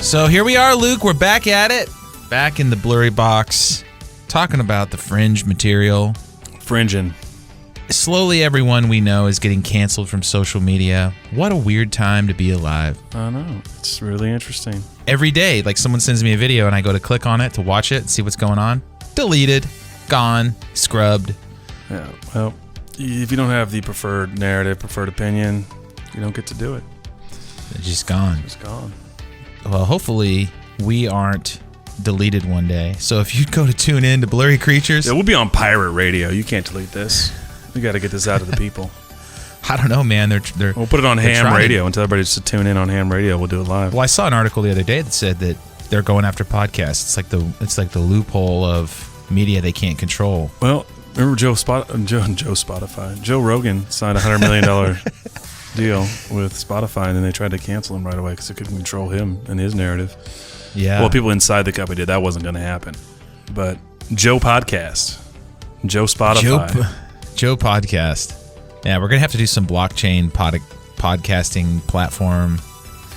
So here we are, Luke. We're back at it. Back in the blurry box, talking about the fringe material. Fringing. Slowly, everyone we know is getting canceled from social media. What a weird time to be alive. I know. It's really interesting. Every day, like someone sends me a video and I go to click on it to watch it and see what's going on. Deleted, gone, scrubbed. Yeah, well, if you don't have the preferred narrative, preferred opinion, you don't get to do it. It's just gone. It's gone. Well, hopefully we aren't deleted one day. So if you go to tune in to Blurry Creatures. Yeah, we'll be on pirate radio. You can't delete this. We got to get this out of the people. I don't know, man. They're we'll put it on ham radio and tell everybody just to tune in on ham radio. We'll do it live. Well, I saw an article the other day that said that they're going after podcasts. It's like the loophole of media they can't control. Well, remember Joe Rogan signed a $100 million deal with Spotify, and then they tried to cancel him right away because it couldn't control him and his narrative. Yeah. Well, people inside the company did. That wasn't going to happen. But Joe Podcast, Joe Spotify. Joe Podcast. Yeah, we're going to have to do some blockchain podcasting platform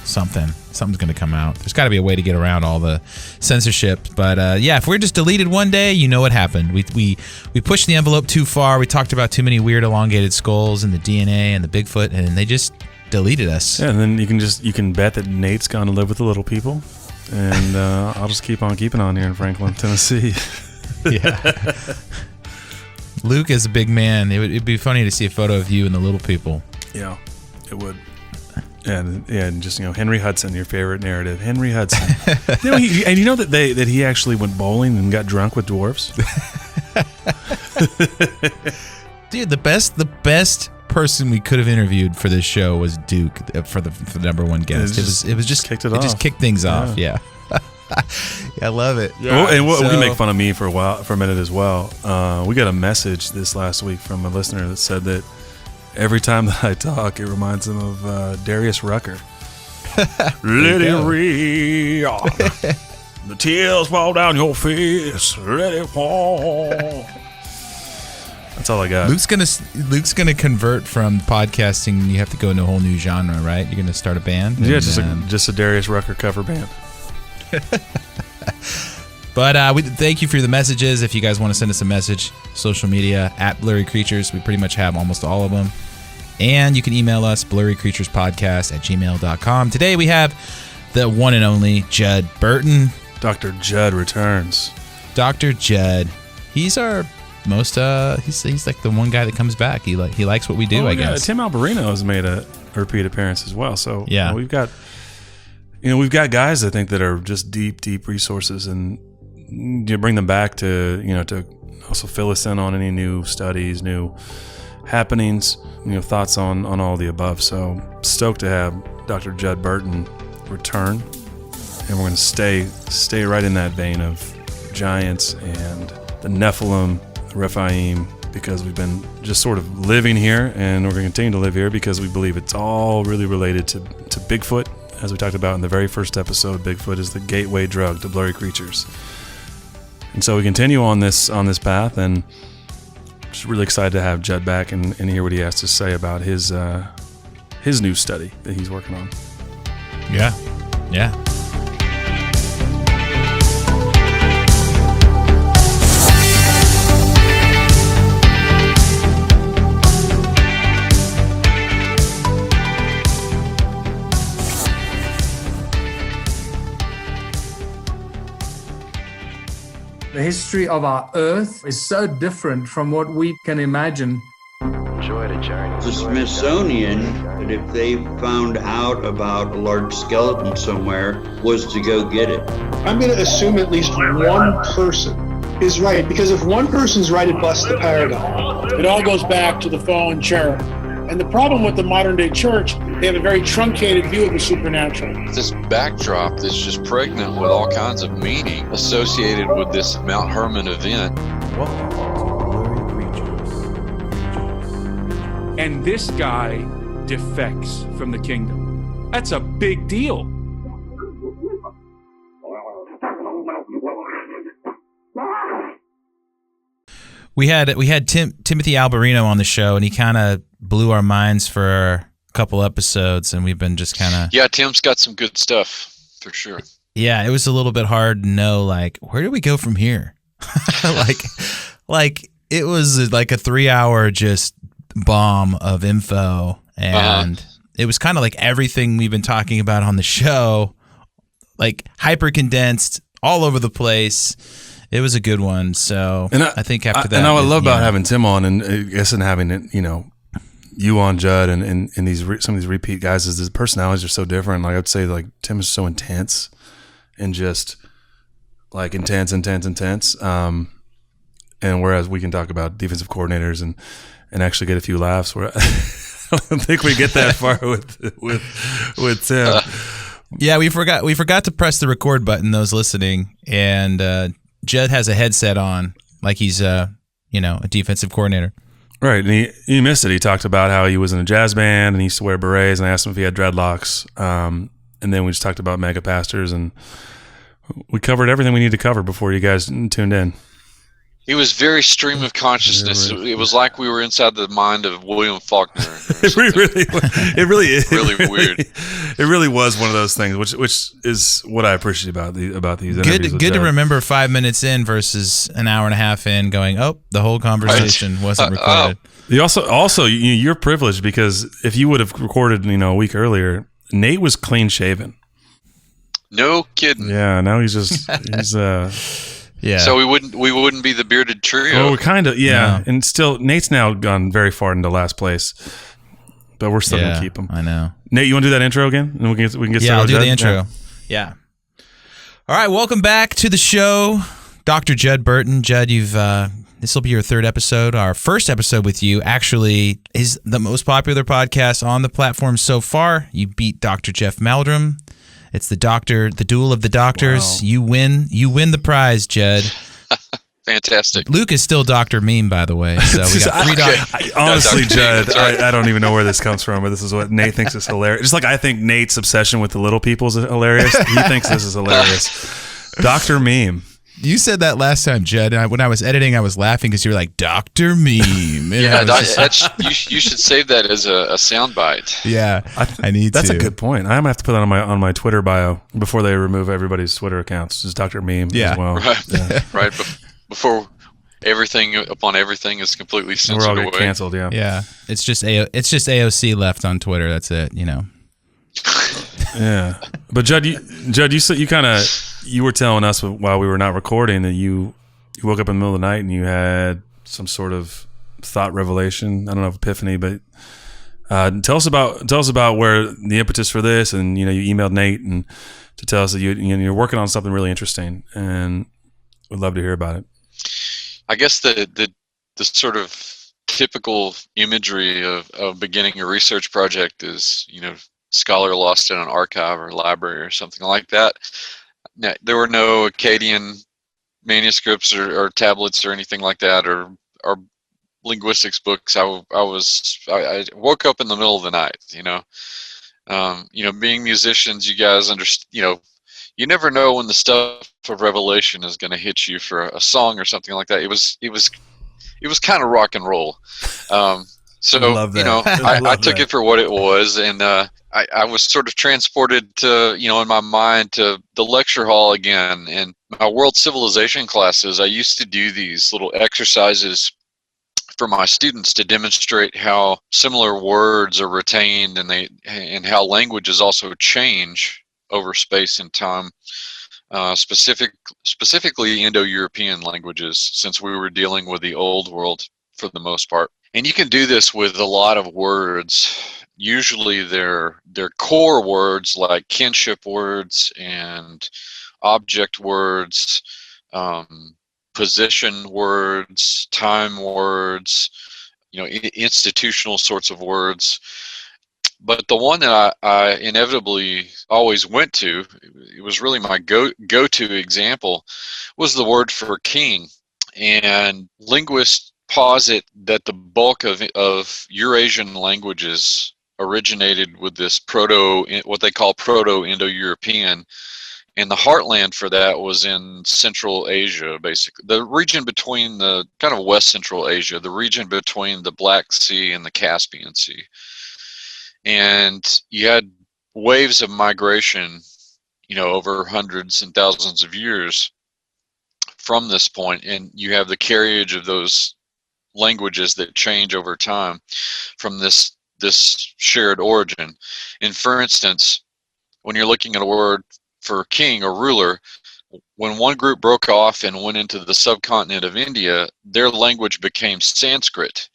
something. Something's going to come out. There's got to be a way to get around all the censorship. But yeah, if we're just deleted one day, you know what happened. We pushed the envelope too far. We talked about too many weird elongated skulls and the DNA and the Bigfoot, and they just deleted us. Yeah, and then you can bet that Nate's gone to live with the little people. And I'll just keep on keeping on here in Franklin, Tennessee. Yeah. Luke is a big man. It'd be funny to see a photo of you and the little people. Yeah, it would. And just Henry Hudson, your favorite narrative, Henry Hudson. And you know that he actually went bowling and got drunk with dwarfs. Dude, the best person we could have interviewed for this show was Duke for the number one guest. It was just kicked it off. Just kicked things off. Yeah. Yeah, I love it. Yeah. We can make fun of me for a minute as well. We got a message this last week from a listener that said that every time that I talk, it reminds him of Darius Rucker. Let it rain. The tears fall down your face. Let it fall. That's all I got. Luke's gonna convert from podcasting. You have to go into a whole new genre, right? You're gonna start a band. Yeah, just a Darius Rucker cover band. But we thank you for the messages. If you guys want to send us a message, social media at Blurry Creatures. We pretty much have almost all of them. And you can email us, blurrycreaturespodcast@gmail.com. Today we have the one and only Judd Burton. Dr. Judd returns. Dr. Judd. He's our most he's like the one guy that comes back. He likes what we do, I guess. Tim Alberino has made a repeat appearance as well. So yeah, we've got guys I think that are just deep resources, and you bring them back to to also fill us in on any new studies, new happenings, thoughts on all the above. So stoked to have Dr. Judd Burton return, and we're going to stay right in that vein of giants and the Nephilim, the Rephaim, because we've been just sort of living here, and we're going to continue to live here because we believe it's all really related to Bigfoot. As we talked about in the very first episode, Bigfoot is the gateway drug to Blurry Creatures. And so we continue on this path, and just really excited to have Judd back and hear what he has to say about his new study that he's working on. Yeah. The history of our Earth is so different from what we can imagine. The Smithsonian, that if they found out about a large skeleton somewhere, was to go get it. I'm going to assume at least one person is right, because if one person's right, it busts the paradigm. It all goes back to the fallen cherub. And the problem with the modern day church, they have a very truncated view of the supernatural. This backdrop that's just pregnant with all kinds of meaning associated with this Mount Hermon event. Welcome to Blurry Creatures. And this guy defects from the kingdom. That's a big deal. We had Timothy Alberino on the show, and he kind of blew our minds for a couple episodes, and we've been just kind of... Yeah, Tim's got some good stuff, for sure. Yeah, it was a little bit hard to know, like, where do we go from here? like it was like a 3-hour just bomb of info, and it was kind of like everything we've been talking about on the show, like hyper condensed all over the place. It was a good one. So I think after that, and I love about having Tim on, and I guess and having it, you on Judd and these some of these repeat guys, is his personalities are so different. Like I would say, like Tim is so intense and just like intense. And whereas we can talk about defensive coordinators and actually get a few laughs, where I don't think we get that far with Tim. Yeah, we forgot to press the record button. Those listening, and Judd has a headset on, like he's a defensive coordinator. Right, and he missed it. He talked about how he was in a jazz band and he used to wear berets, and I asked him if he had dreadlocks. And then we just talked about mega pastors, and we covered everything we need to cover before you guys tuned in. He was very stream of consciousness. It was like we were inside the mind of William Faulkner. It really is really weird. It really was one of those things, which is what I appreciate about these interviews. Good to remember 5 minutes in versus an hour and a half in, going, the whole conversation wasn't recorded. You also you're privileged, because if you would have recorded a week earlier, Nate was clean shaven. No kidding. Yeah, now he's yeah. So we wouldn't be the bearded trio. Well, we're kind of, yeah. No. And still, Nate's now gone very far into last place, but we're still going to keep him. I know. Nate, you want to do that intro again? And we can get started. Yeah, I'll do Judd? the intro. Yeah. All right, welcome back to the show, Dr. Judd Burton. Judd, this will be your third episode. Our first episode with you actually is the most popular podcast on the platform so far. You beat Dr. Jeff Meldrum. It's the duel of the doctors. Wow. You win the prize, Judd. Fantastic. Luke is still Dr. Meme, by the way. So we got 3 doctors. Honestly, Judd, I don't even know where this comes from, but this is what Nate thinks is hilarious. Just like I think Nate's obsession with the little people is hilarious. He thinks this is hilarious. Dr. Meme. You said that last time, Judd. And when I was editing, I was laughing because you were like, Dr. Meme. Yeah, you should save that as a soundbite. Yeah, I need That's to. That's a good point. I'm going to have to put that on my Twitter bio before they remove everybody's Twitter accounts. Just Dr. Meme as well. Right. Yeah. Right. Before everything is completely censored we're all away. canceled, yeah. Yeah, it's just AOC left on Twitter. That's it, Yeah, but Judd, you said you were telling us while we were not recording that you woke up in the middle of the night and you had some sort of thought revelation. I don't know if epiphany, but tell us about where the impetus for this, and you emailed Nate and to tell us that you're working on something really interesting, and we'd love to hear about it. I guess the sort of typical imagery of beginning a research project is scholar lost in an archive or library or something like that. Now, there were no Akkadian manuscripts or tablets or anything like that, or linguistics books. I woke up in the middle of the night. Being musicians, you guys understand. You never know when the stuff of revelation is going to hit you for a song or something like that. It was kind of rock and roll. So I took it for what it was, and I was sort of transported to, in my mind, to the lecture hall again. And my world civilization classes, I used to do these little exercises for my students to demonstrate how similar words are retained, and how languages also change over space and time. Specifically Indo-European languages, since we were dealing with the old world for the most part. And you can do this with a lot of words. Usually they're core words like kinship words and object words, position words, time words, institutional sorts of words. But the one that I inevitably always went to, it was really my go-to example, was the word for king. And linguists posit that the bulk of Eurasian languages originated with this what they call Proto-Indo-European, and the heartland for that was in Central Asia, basically. The region between the kind of West Central Asia, the region between the Black Sea and the Caspian Sea. And you had waves of migration over hundreds and thousands of years from this point, and you have the carriage of those languages that change over time from this shared origin. And for instance, when you're looking at a word for king or ruler, when one group broke off and went into the subcontinent of India, their language became Sanskrit,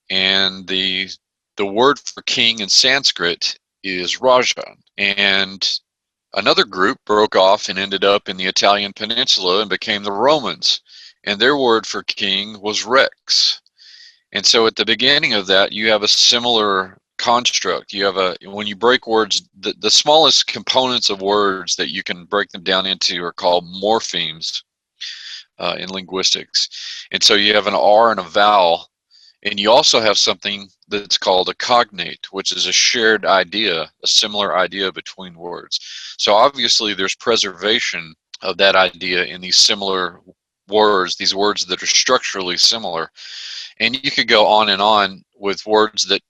and the word for king in Sanskrit is Raja. And another group broke off and ended up in the Italian peninsula and became the Romans, and their word for king was Rex. And so at the beginning of that, you have a similar construct. You have when you break words, the smallest components of words that you can break them down into are called morphemes in linguistics. And so you have an R and a vowel, and you also have something that's called a cognate, which is a shared idea, a similar idea between words. So obviously there's preservation of that idea in these similar words, these words that are structurally similar. And you could go on with words that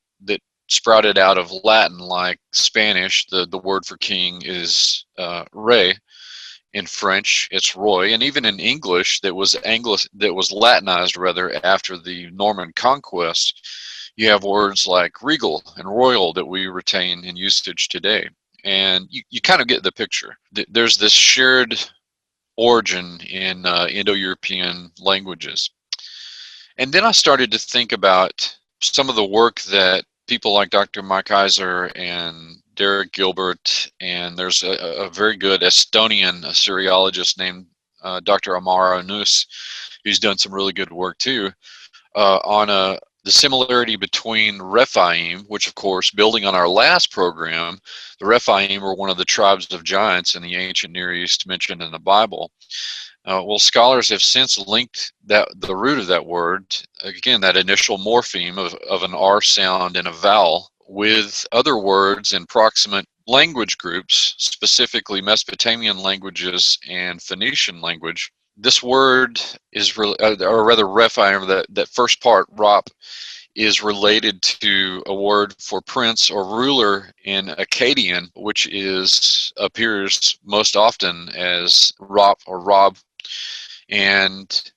sprouted out of Latin, like Spanish. The word for king is rey. In French, it's Roy, and even in English, that was Latinized rather after the Norman conquest, you have words like regal and royal that we retain in usage today. And you kind of get the picture. There's this shared origin in Indo-European languages. And then I started to think about some of the work that people like Dr. Mike Iser and Derek Gilbert, and there's a very good Estonian Assyriologist named Dr. Amara Nus, who's done some really good work too, on the similarity between Rephaim, which of course, building on our last program, the Rephaim were one of the tribes of giants in the ancient Near East mentioned in the Bible. Well, scholars have since linked the root of that word, again, that initial morpheme of an R sound and a vowel, with other words in proximate language groups, specifically Mesopotamian languages and Phoenician language. This word is, or rather Rephaim, that first part, Rop, is related to a word for prince or ruler in Akkadian, which appears most often as Rop or Rob. And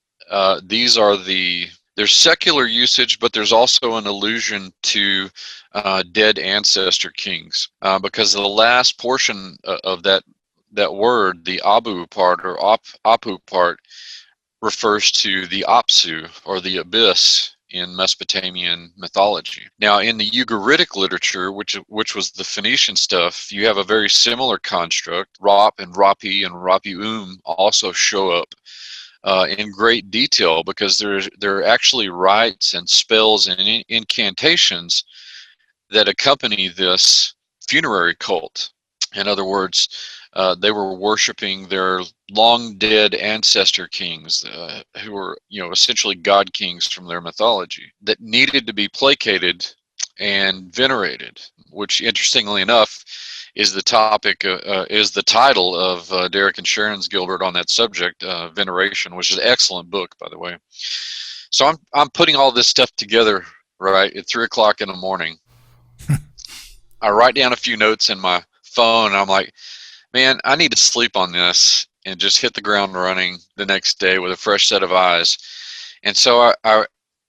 these are there's secular usage, but there's also an allusion to dead ancestor kings, because the last portion of that word, the Abu part or Apu part, refers to the Apsu or the abyss in Mesopotamian mythology. Now, in the Ugaritic literature, which was the Phoenician stuff, you have a very similar construct. Rop and Rapi and Rapium also show up in great detail, because there are actually rites and spells and incantations that accompany this funerary cult. In other words, they were worshiping their long dead ancestor kings, who were, essentially god kings from their mythology, that needed to be placated and venerated, which, interestingly enough, is the title of Derek and Sharon's Gilbert on that subject, Veneration, which is an excellent book, by the way. So I'm putting all this stuff together right at 3 o'clock in the morning. I write down a few notes in my phone, and I'm like, man, I need to sleep on this and just hit the ground running the next day with a fresh set of eyes. And so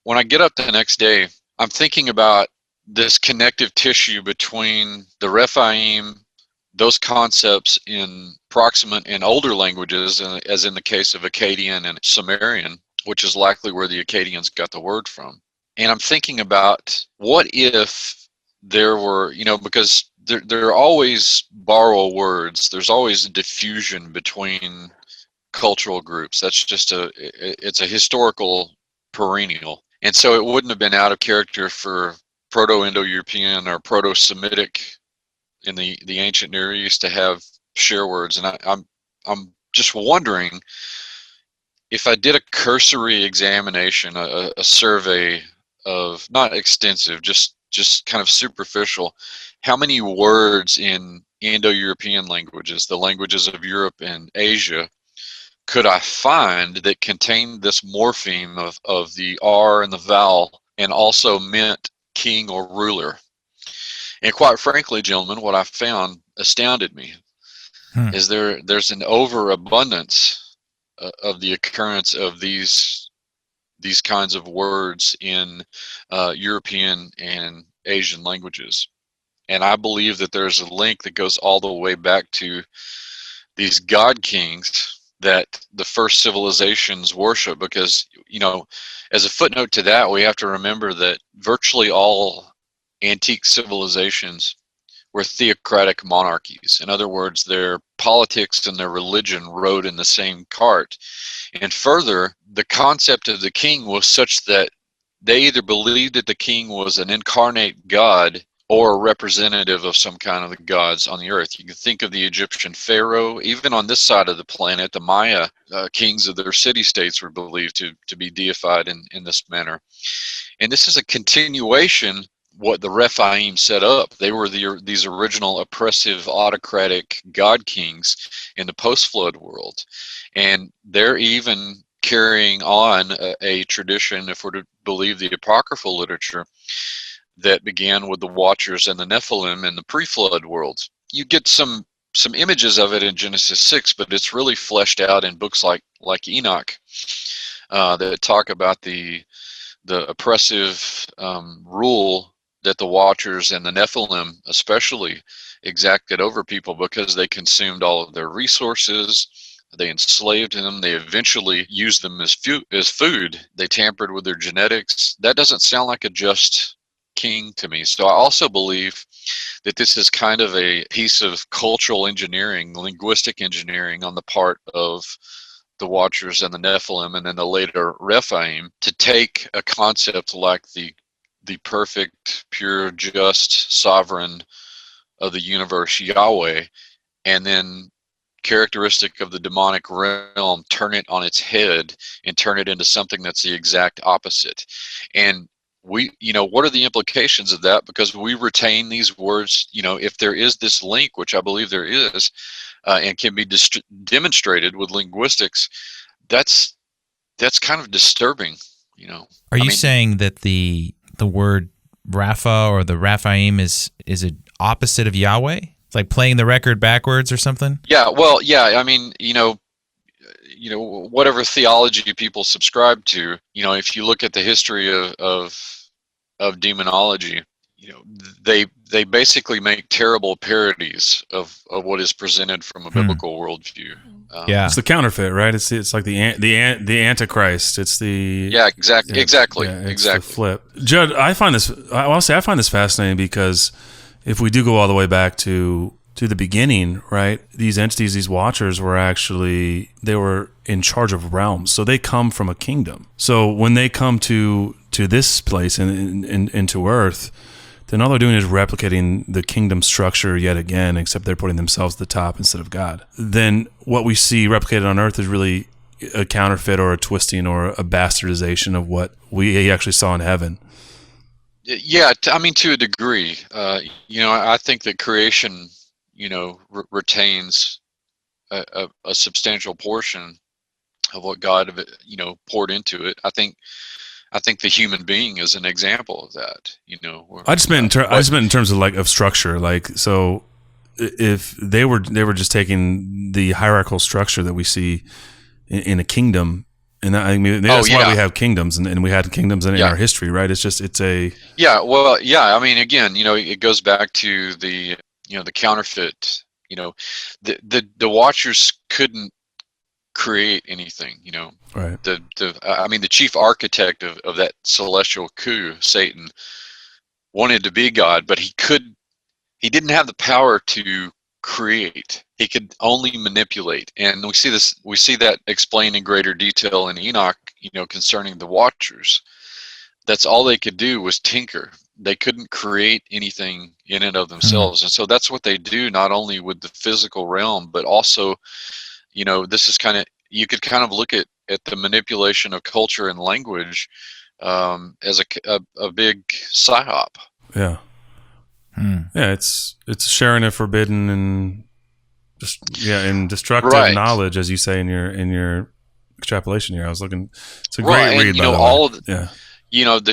when I get up the next day, I'm thinking about this connective tissue between the Rephaim, those concepts in proximate and older languages, as in the case of Akkadian and Sumerian, which is likely where the Akkadians got the word from. And I'm thinking about, what if there were, because there are always borrow words, there's always a diffusion between cultural groups. That's just it's a historical perennial. And so it wouldn't have been out of character for Proto-Indo-European or Proto-Semitic in the ancient Near East to have share words. And I'm just wondering, if I did a cursory examination, a survey of, not extensive, just kind of superficial, how many words in Indo-European languages, the languages of Europe and Asia, could I find that contained this morpheme of the R and the vowel, and also meant king or ruler? And quite frankly, gentlemen, what I found astounded me. is there's an overabundance of the occurrence of these kinds of words in European and Asian languages. And I believe that there's a link that goes all the way back to these god kings that the first civilizations worship, because, as a footnote to that, we have to remember that virtually all antique civilizations were theocratic monarchies. In other words, their politics and their religion rode in the same cart. And further, the concept of the king was such that they either believed that the king was an incarnate god or a representative of some kind of the gods on the earth. You can think of the Egyptian pharaoh. Even on this side of the planet, the Maya kings of their city-states were believed to be deified in this manner. And this is a continuation what the Rephaim set up. They were these original oppressive autocratic god kings in the post-flood world. And they're even carrying on a tradition, if we're to believe the apocryphal literature, that began with the Watchers and the Nephilim in the pre-flood world. You get some images of it in Genesis 6, but it's really fleshed out in books like Enoch that talk about the oppressive rule that the Watchers and the Nephilim especially exacted over people, because they consumed all of their resources, they enslaved them, they eventually used them as food, they tampered with their genetics. That doesn't sound like a just king to me. So I also believe that this is kind of a piece of cultural engineering, linguistic engineering on the part of the Watchers and the Nephilim, and then the later Rephaim, to take a concept like the perfect, pure, just sovereign of the universe, Yahweh, and then characteristic of the demonic realm, turn it on its head and turn it into something that's the exact opposite. And we, what are the implications of that? Because we retain these words, if there is this link, which I believe there is, and can be demonstrated with linguistics, that's kind of disturbing, Are you saying that the word Rapha or the Raphaim is an opposite of Yahweh? It's like playing the record backwards or something? Yeah, well, yeah, I mean, whatever theology people subscribe to, if you look at the history of demonology, they basically make terrible parodies of what is presented from a biblical worldview. Yeah, it's the counterfeit, right? It's like the Antichrist. It's the exactly. It's the flip. Judd, I find this fascinating, because if we do go all the way back to the beginning, right? These entities, these Watchers, they were in charge of realms, so they come from a kingdom. So when they come to this place and into Earth, then all they're doing is replicating the kingdom structure yet again, except they're putting themselves at the top instead of God. Then what we see replicated on Earth is really a counterfeit or a twisting or a bastardization of what we actually saw in heaven. Yeah, I mean, to a degree. I think that creation, retains a substantial portion of what God, poured into it. I think the human being is an example of that. I just meant in terms of of structure. So if they were just taking the hierarchical structure that we see in a kingdom, and that's why we have kingdoms, and we had kingdoms in our history, right? I mean, again, it goes back to the counterfeit. The Watchers couldn't create anything, right? The chief architect of that celestial coup, Satan, wanted to be God, but he didn't have the power to create. He could only manipulate. And we see that explained in greater detail in Enoch, concerning the Watchers. That's all they could do was tinker. They couldn't create anything in and of themselves. And so that's what they do, not only with the physical realm, but also, this is you could kind of look at the manipulation of culture and language as a big psyop. Yeah. Yeah, it's sharing a forbidden and destructive knowledge, as you say in your extrapolation here. I was looking. It's a great read. The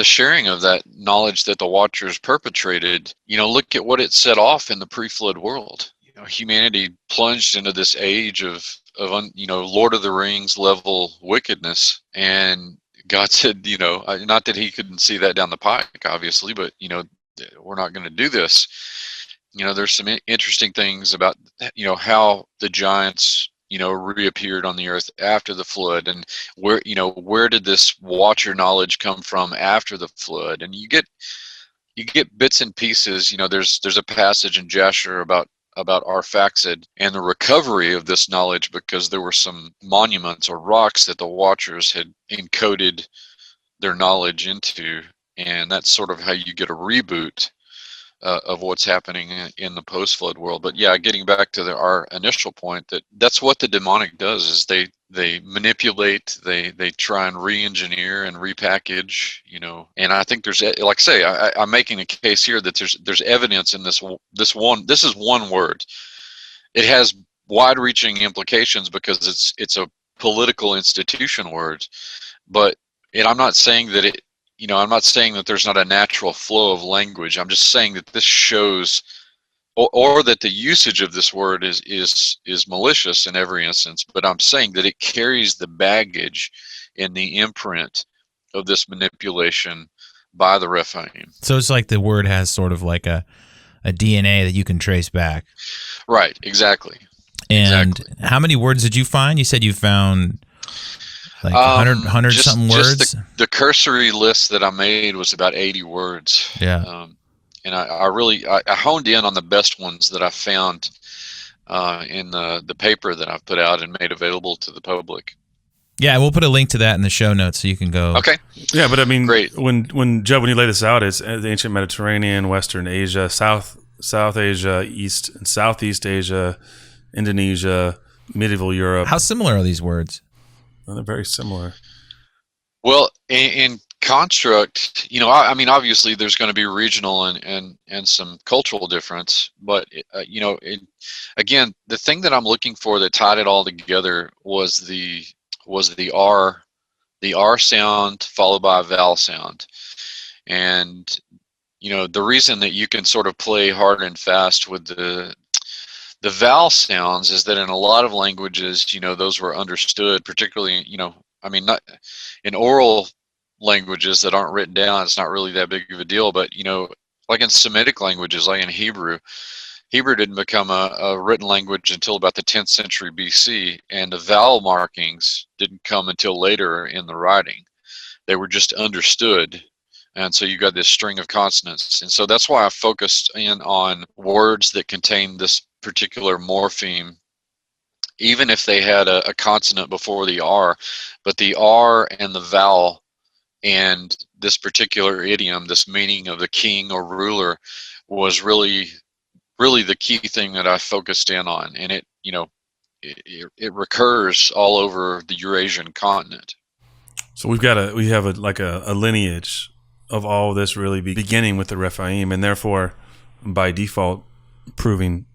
sharing of that knowledge that the Watchers perpetrated. Look at what it set off in the pre-flood world. humanity plunged into this age of Lord of the Rings level wickedness, and God said, not that he couldn't see that down the pike, obviously, but we're not going to do this. There's some interesting things about how the giants reappeared on the earth after the flood, and where did this watcher knowledge come from after the flood? And you get bits and pieces. There's a passage in Jasher about Arphaxad and the recovery of this knowledge, because there were some monuments or rocks that the watchers had encoded their knowledge into, and that's sort of how you get a reboot of what's happening in the post-flood world. But yeah, getting back to our initial point, that's what the demonic does, is they manipulate, they try and re-engineer and repackage, and I think there's, like I say, I'm making a case here that there's evidence in this is one word. It has wide-reaching implications because it's a political institution word, and I'm not saying that I'm not saying that there's not a natural flow of language. I'm just saying that this shows, or that the usage of this word is malicious in every instance. But I'm saying that it carries the baggage and the imprint of this manipulation by the Rephaim. So it's like the word has sort of like a DNA that you can trace back. Right. Exactly. And exactly. How many words did you find? You said you found like 100 something words. Just the cursory list that I made was about 80 words. Yeah. And I honed in on the best ones that I found in the paper that I've put out and made available to the public. Yeah, we'll put a link to that in the show notes so you can go. Okay. Yeah, but I mean, great. When Judd, when you lay this out, it's the ancient Mediterranean, Western Asia, South Asia, East and Southeast Asia, Indonesia, medieval Europe. How similar are these words? Well, they're very similar. Well, in construct, I mean, obviously there's going to be regional and some cultural difference, but again, the thing that I'm looking for that tied it all together was the R sound followed by a vowel sound. And the reason that you can sort of play hard and fast with the vowel sounds is that in a lot of languages, those were understood, particularly, I mean, not in oral languages that aren't written down, it's not really that big of a deal. But, like in Semitic languages, like in Hebrew didn't become a written language until about the 10th century BC, and the vowel markings didn't come until later in the writing. They were just understood. And so you got this string of consonants. And so that's why I focused in on words that contain this particular morpheme, even if they had a consonant before the R. But the R and the vowel and this particular idiom, this meaning of the king or ruler, was really the key thing that I focused in on. And it recurs all over the Eurasian continent. So we have a lineage of all this really beginning with the Rephaim, and therefore by default proving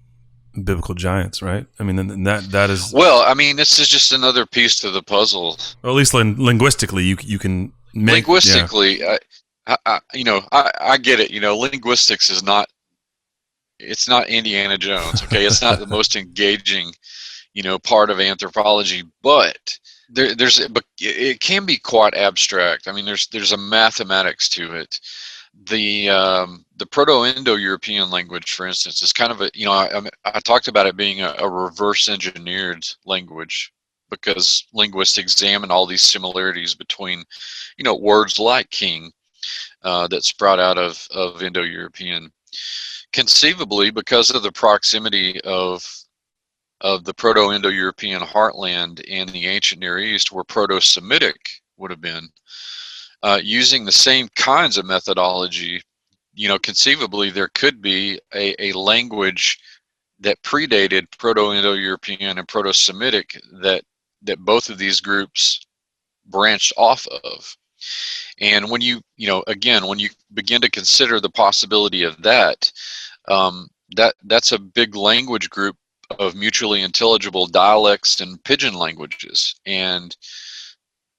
biblical giants, right? I mean, that is, well, I mean, this is just another piece to the puzzle. Or at least linguistically, you can make, linguistically. Yeah. I get it. Linguistics is not. It's not Indiana Jones. Okay, it's not the most engaging, part of anthropology, but it can be quite abstract. I mean, there's a mathematics to it. The Proto-Indo-European language, for instance, is kind of I talked about it being a reverse engineered language, because linguists examine all these similarities between, words like king that sprout out of Indo-European. Conceivably, because of the proximity of the Proto-Indo-European heartland and the ancient Near East, where Proto-Semitic would have been, using the same kinds of methodology, conceivably there could be a language that predated Proto-Indo-European and Proto-Semitic that both of these groups branched off of. And when you begin to consider the possibility of that, that's a big language group of mutually intelligible dialects and pidgin languages. And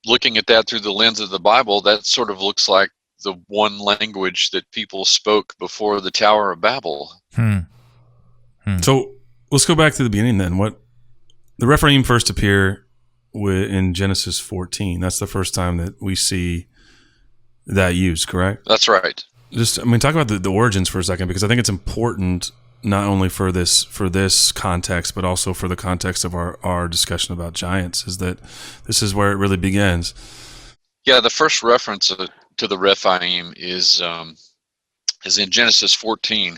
looking at that through the lens of the Bible, that sort of looks like the one language that people spoke before the Tower of Babel. So Let's go back to the beginning then. What the Rephaim first appear in Genesis 14. That's the first time that we see that used, correct? That's right. Talk about the origins for a second, because I think it's important not only for this context, but also for the context of our discussion about giants, is that this is where it really begins. Yeah, the first reference to the Rephaim is in Genesis 14,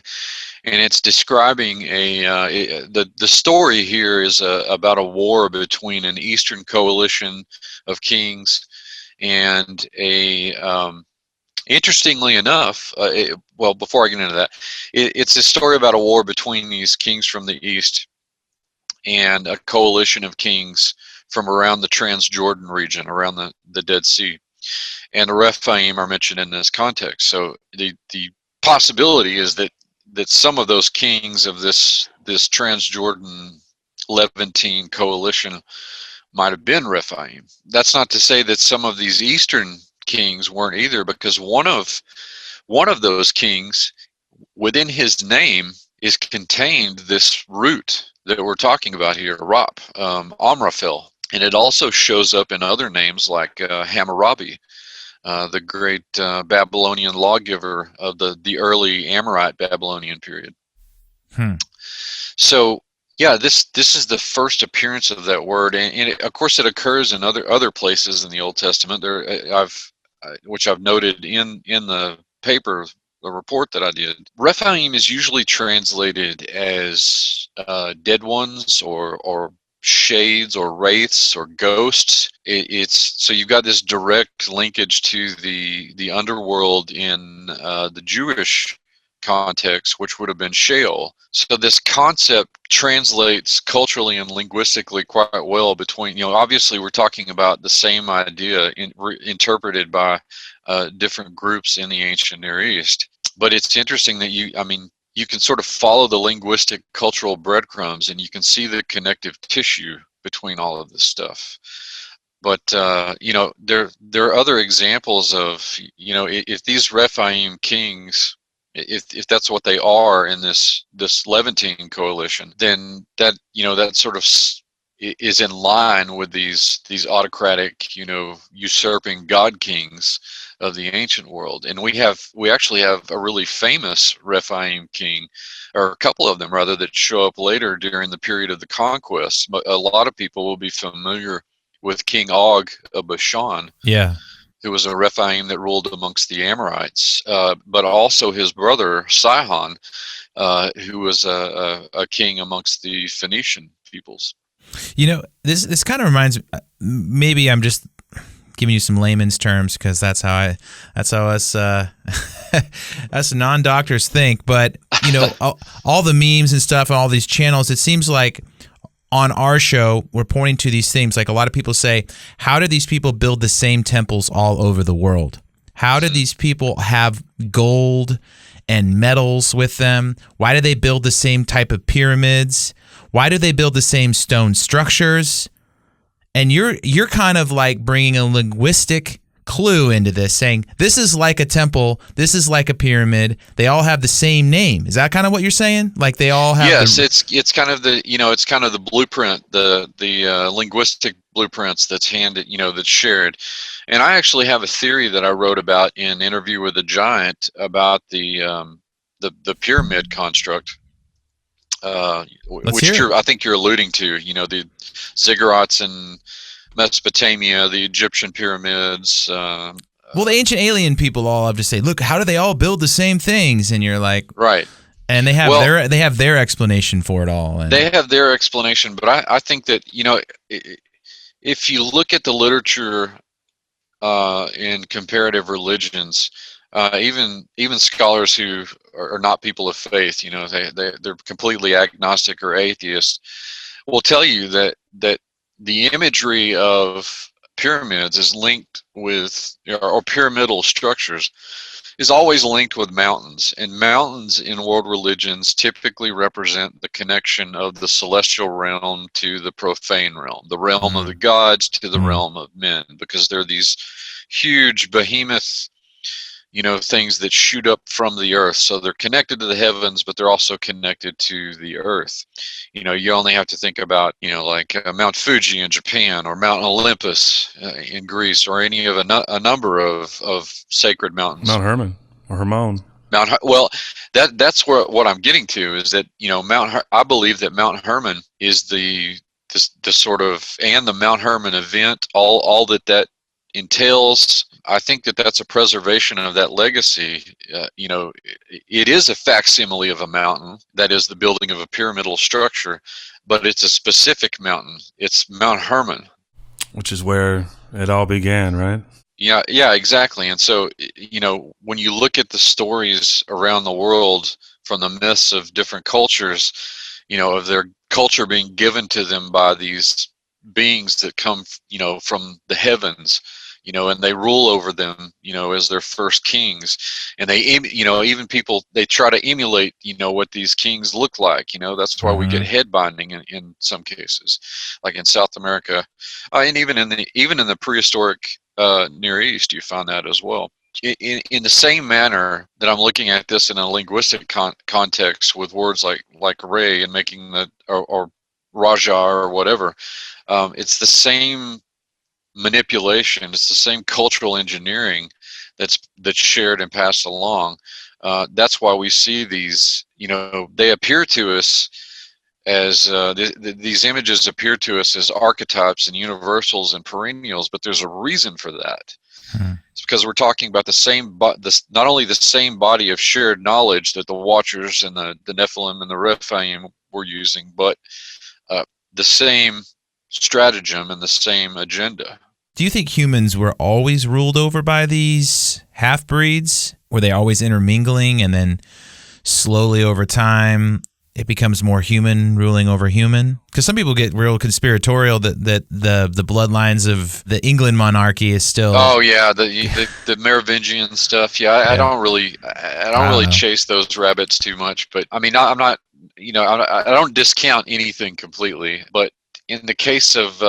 and it's describing the story here is about a war between an eastern coalition of kings and interestingly enough, before I get into that, it's a story about a war between these kings from the east and a coalition of kings from around the Transjordan region, around the Dead Sea. And the Rephaim are mentioned in this context. So the possibility is that some of those kings of this Transjordan Levantine coalition might have been Rephaim. That's not to say that some of these eastern kings weren't either, because one of those kings, within his name is contained this root that we're talking about here, Rap, Amraphel, and it also shows up in other names like Hammurabi, the great Babylonian lawgiver of the early Amorite Babylonian period. So yeah, this is the first appearance of that word, and of course it occurs in other places in the Old Testament. Which I've noted in the paper, the report that I did. Rephaim is usually translated as dead ones or shades or wraiths or ghosts. So you've got this direct linkage to the underworld in the Jewish context, which would have been Sheol. So this concept translates culturally and linguistically quite well between, obviously we're talking about the same idea interpreted by different groups in the ancient Near East. But it's interesting that you can sort of follow the linguistic cultural breadcrumbs, and you can see the connective tissue between all of this stuff. But there are other examples of, if these Rephaim kings, if that's what they are in this Levantine coalition, then that sort of is in line with these autocratic, usurping god kings of the ancient world. And we actually have a really famous Rephaim king, or a couple of them rather, that show up later during the period of the conquest. But a lot of people will be familiar with King Og of Bashan. Yeah. Who was a Rephaim that ruled amongst the Amorites, but also his brother Sihon, who was a king amongst the Phoenician peoples. This kind of reminds me. Maybe I'm just giving you some layman's terms, because that's how us us non-doctors think. But all the memes and stuff and all these channels, it seems like on our show, we're pointing to these things. Like a lot of people say, how do these people build the same temples all over the world? How do these people have gold and metals with them? Why do they build the same type of pyramids? Why do they build the same stone structures? And you're kind of like bringing a linguistic clue into this, saying this is like a temple, this is like a pyramid, they all have the same name. Is that kind of what you're saying? Like they all have? Yes, it's kind of the blueprint, the linguistic blueprints that's that's shared. And I actually have a theory that I wrote about in Interview with a Giant about the pyramid construct, which I think you're alluding to. The ziggurats and Mesopotamia, the Egyptian pyramids. Well, the ancient alien people all have to say, look, how do they all build the same things? And you're like, right. And they have their explanation for it all. And they have their explanation, but I think that if you look at the literature in comparative religions, even scholars who are not people of faith, they're completely agnostic or atheist, will tell you that the imagery of pyramids is linked with, or pyramidal structures, is always linked with mountains. And mountains in world religions typically represent the connection of the celestial realm to the profane realm, the realm of the gods to the realm of men, because they're these huge behemoth, things that shoot up from the earth. So they're connected to the heavens, but they're also connected to the earth. You only have to think about, like Mount Fuji in Japan, or Mount Olympus in Greece, or any of a number of sacred mountains. Mount Hermon or Hermon. Well, that's what I'm getting to, is that, I believe that Mount Hermon is the sort of, and the Mount Hermon event, all that entails. I think that that's a preservation of that legacy. It is a facsimile of a mountain, that is the building of a pyramidal structure, but it's a specific mountain. It's Mount Hermon, which is where it all began, right? Yeah, exactly. And so, when you look at the stories around the world from the myths of different cultures, of their culture being given to them by these beings that come, from the heavens, and they rule over them, as their first kings. And they, even people, they try to emulate, what these kings look like. That's why we get head binding in some cases, like in South America, and even in the prehistoric Near East, you find that as well. In the same manner that I'm looking at this in a linguistic context with words like Ray and making or Raja or whatever, it's the same manipulation. It's the same cultural engineering that's shared and passed along. That's why we see these. They appear to us as these images appear to us as archetypes and universals and perennials, but there's a reason for that. It's because we're talking about not only the same body of shared knowledge that the Watchers and the Nephilim and the Rephaim were using, but the same stratagem and the same agenda. Do you think humans were always ruled over by these half-breeds? Were they always intermingling, and then slowly over time it becomes more human ruling over human? Because some people get real conspiratorial that the bloodlines of the England monarchy is still. Oh yeah, the Merovingian stuff. Yeah, I don't really chase those rabbits too much. But I mean, I'm not. I don't discount anything completely. But in the case of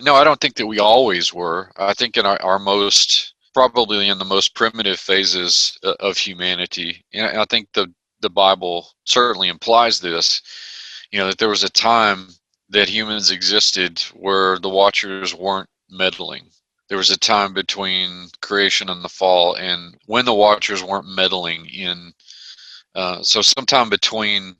no, I don't think that we always were. I think in our most, probably in the most primitive phases of humanity, and I think the Bible certainly implies this, that there was a time that humans existed where the Watchers weren't meddling. There was a time between creation and the fall, and when the Watchers weren't meddling in, so sometime between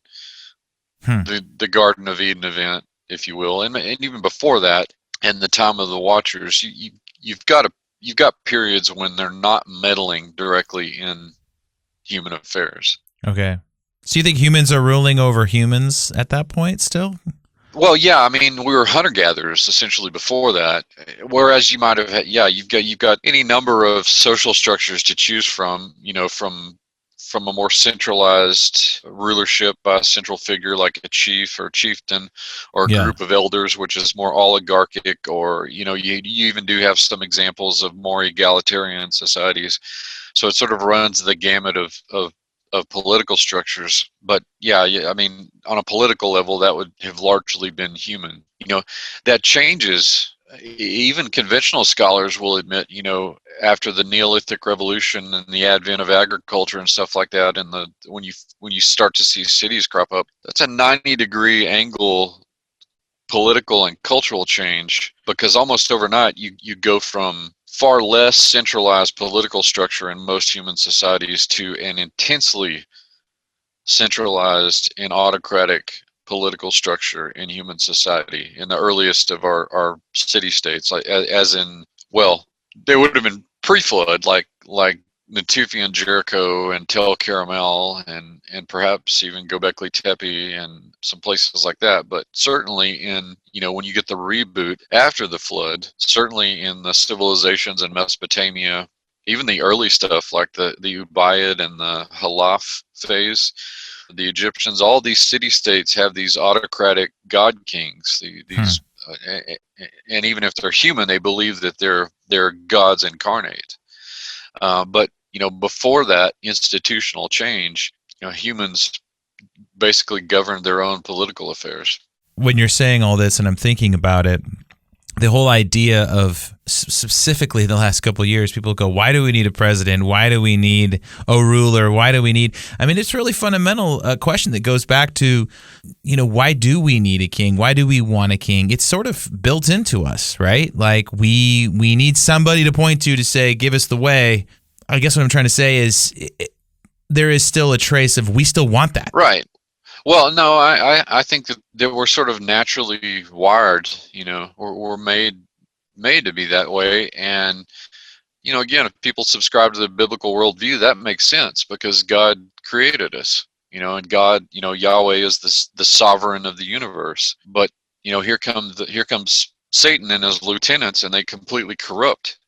the Garden of Eden event, if you will, and even before that, and the time of the Watchers, you've got periods when they're not meddling directly in human affairs. Okay. So you think humans are ruling over humans at that point still? Well, yeah. I mean, we were hunter-gatherers essentially before that. Whereas you might have had, you've got any number of social structures to choose from. From a more centralized rulership by a central figure like a chief or chieftain, or a group of elders, which is more oligarchic, or you even do have some examples of more egalitarian societies. So it sort of runs the gamut of political structures. But yeah, I mean, on a political level, that would have largely been human. That changes. Even conventional scholars will admit, after the Neolithic Revolution and the advent of agriculture and stuff like that, and when you start to see cities crop up, that's a 90-degree angle political and cultural change, because almost overnight you go from far less centralized political structure in most human societies to an intensely centralized and autocratic political structure in human society in the earliest of our city-states, like as in, well, they would have been pre-flood, like Natufian Jericho and Tel Caramel and perhaps even Göbekli Tepe and some places like that. But certainly in, when you get the reboot after the flood, certainly in the civilizations in Mesopotamia, even the early stuff like the Ubaid and the Halaf phase, the Egyptians, all these city-states have these autocratic god kings. And even if they're human, they believe that they're gods incarnate. But before that institutional change, humans basically governed their own political affairs. When you're saying all this, and I'm thinking about it, the whole idea of specifically the last couple of years, people go, why do we need a president? Why do we need a ruler? Why do we need, I mean, it's really fundamental question that goes back to, why do we need a king? Why do we want a king? It's sort of built into us, right? Like we need somebody to point to say, give us the way. I guess what I'm trying to say is there is still a trace of, we still want that. Right. Well, no, I think that we're sort of naturally wired, we're made to be that way. And, again, if people subscribe to the biblical worldview, that makes sense because God created us, and God, Yahweh is the sovereign of the universe. But, here comes Satan and his lieutenants, and they completely corrupt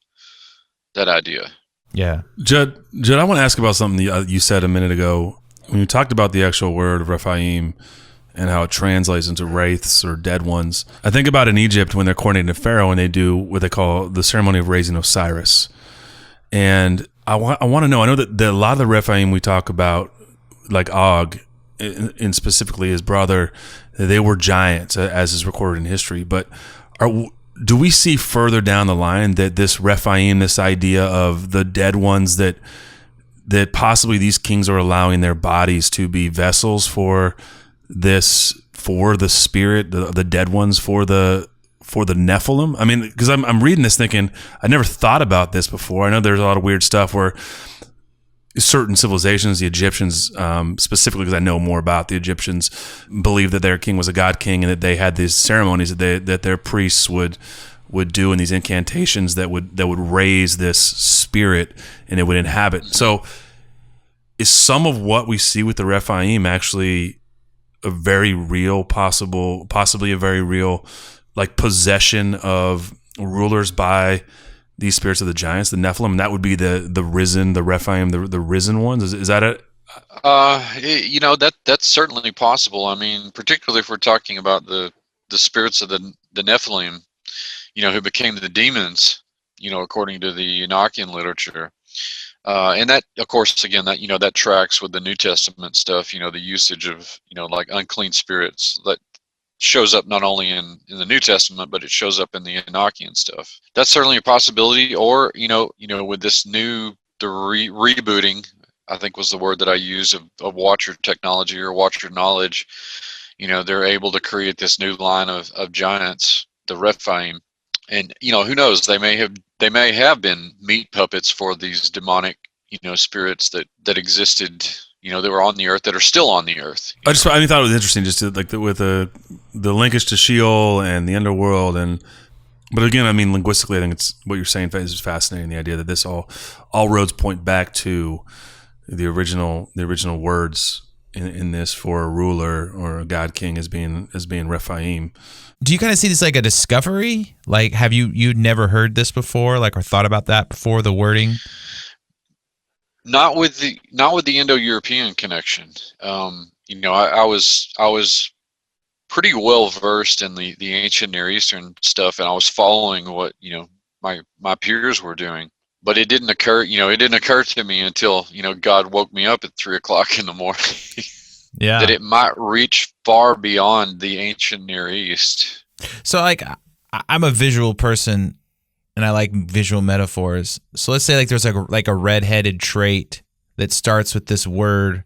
that idea. Yeah. Judd, I want to ask about something you said a minute ago. When you talked about the actual word of Rephaim and how it translates into wraiths or dead ones, I think about in Egypt when they're coordinating to Pharaoh and they do what they call the ceremony of raising Osiris. And I want to know, I know that a lot of the Rephaim we talk about, like Og, and specifically his brother, they were giants, as is recorded in history. But do we see further down the line that this Rephaim, this idea of the dead ones, that possibly these kings are allowing their bodies to be vessels for the spirit, the dead ones, for the Nephilim? I mean, because I'm reading this thinking, I never thought about this before. I know there's a lot of weird stuff where certain civilizations, the Egyptians specifically, because I know more about the Egyptians, believed that their king was a god king and that they had these ceremonies that their priests would do in these incantations that would raise this spirit and it would inhabit. So is some of what we see with the Rephaim actually a very real, possibly a very real, like, possession of rulers by these spirits of the giants, the Nephilim? And that would be the risen, the Rephaim, the risen ones. Is that it? That's certainly possible. I mean, particularly if we're talking about the spirits of the Nephilim, who became the demons, according to the Enochian literature. And that, of course, again, that tracks with the New Testament stuff, the usage of, like unclean spirits that shows up not only in the New Testament, but it shows up in the Enochian stuff. That's certainly a possibility. Or, with this new, rebooting, I think was the word that I used, of Watcher technology or Watcher knowledge, they're able to create this new line of giants, the Rephaim. And who knows? They may have been meat puppets for these demonic, spirits that existed, that were on the earth, that are still on the earth. I thought it was interesting, just with the linkage to Sheol and the underworld, but again, I mean, linguistically, I think it's what you're saying is fascinating. The idea that this all roads point back to the original words in this for a ruler or a god king as being Rephaim. Do you kind of see this like a discovery? Like, have you'd never heard this before, like, or thought about that before, the wording? Not with the Indo-European connection. I was pretty well versed in the ancient Near Eastern stuff, and I was following what my peers were doing. But it didn't occur to me until God woke me up at 3:00 in the morning. Yeah. That it might reach far beyond the ancient Near East. So, like, I'm a visual person, and I like visual metaphors. So let's say, like, there's like a red-headed trait that starts with this word,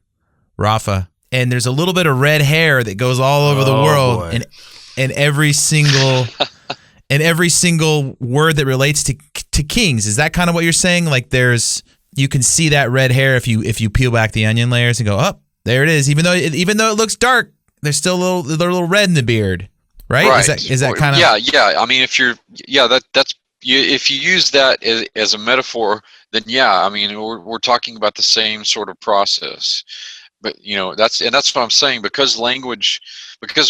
Rapha, and there's a little bit of red hair that goes all over the world, and every single word that relates to kings. Is that kind of what you're saying? Like, you can see that red hair if you peel back the onion layers and go, oh, there it is. Even though it looks dark, there's still a little red in the beard, right? Is that kind of? Yeah. I mean, if you use that as a metaphor, then yeah. I mean, we're talking about the same sort of process. But that's what I'm saying, because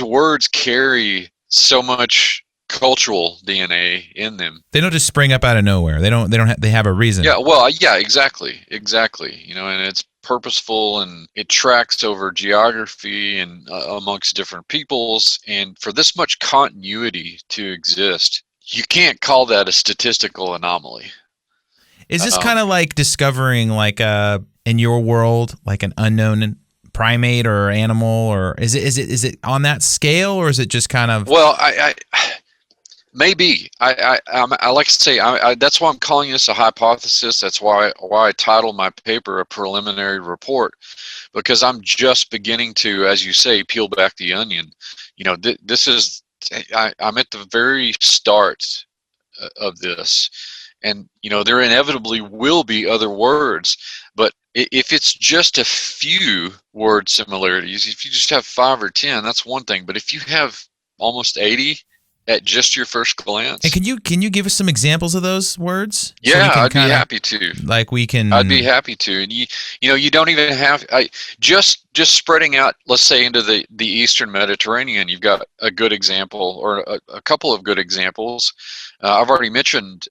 words carry so much cultural DNA in them. They don't just spring up out of nowhere. They have a reason. Yeah. Well, yeah. Exactly. And it's purposeful, and it tracks over geography and amongst different peoples. And for this much continuity to exist, you can't call that a statistical anomaly. Is this kind of like discovering, like, in your world, like an unknown primate or animal, or is it on that scale, or is it just kind of? Well, Maybe. I like to say, that's why I'm calling this a hypothesis. That's why I titled my paper a preliminary report, because I'm just beginning to, as you say, peel back the onion. This is, I'm at the very start of this. And, there inevitably will be other words. But if it's just a few word similarities, if you just have 5 or 10, that's one thing. But if you have almost 80 at just your first glance. And can you give us some examples of those words? Yeah, I'd be happy to. I'd be happy to. And you don't even have just spreading out, let's say, into the Eastern Mediterranean. You've got a good example, or a couple of good examples. I've already mentioned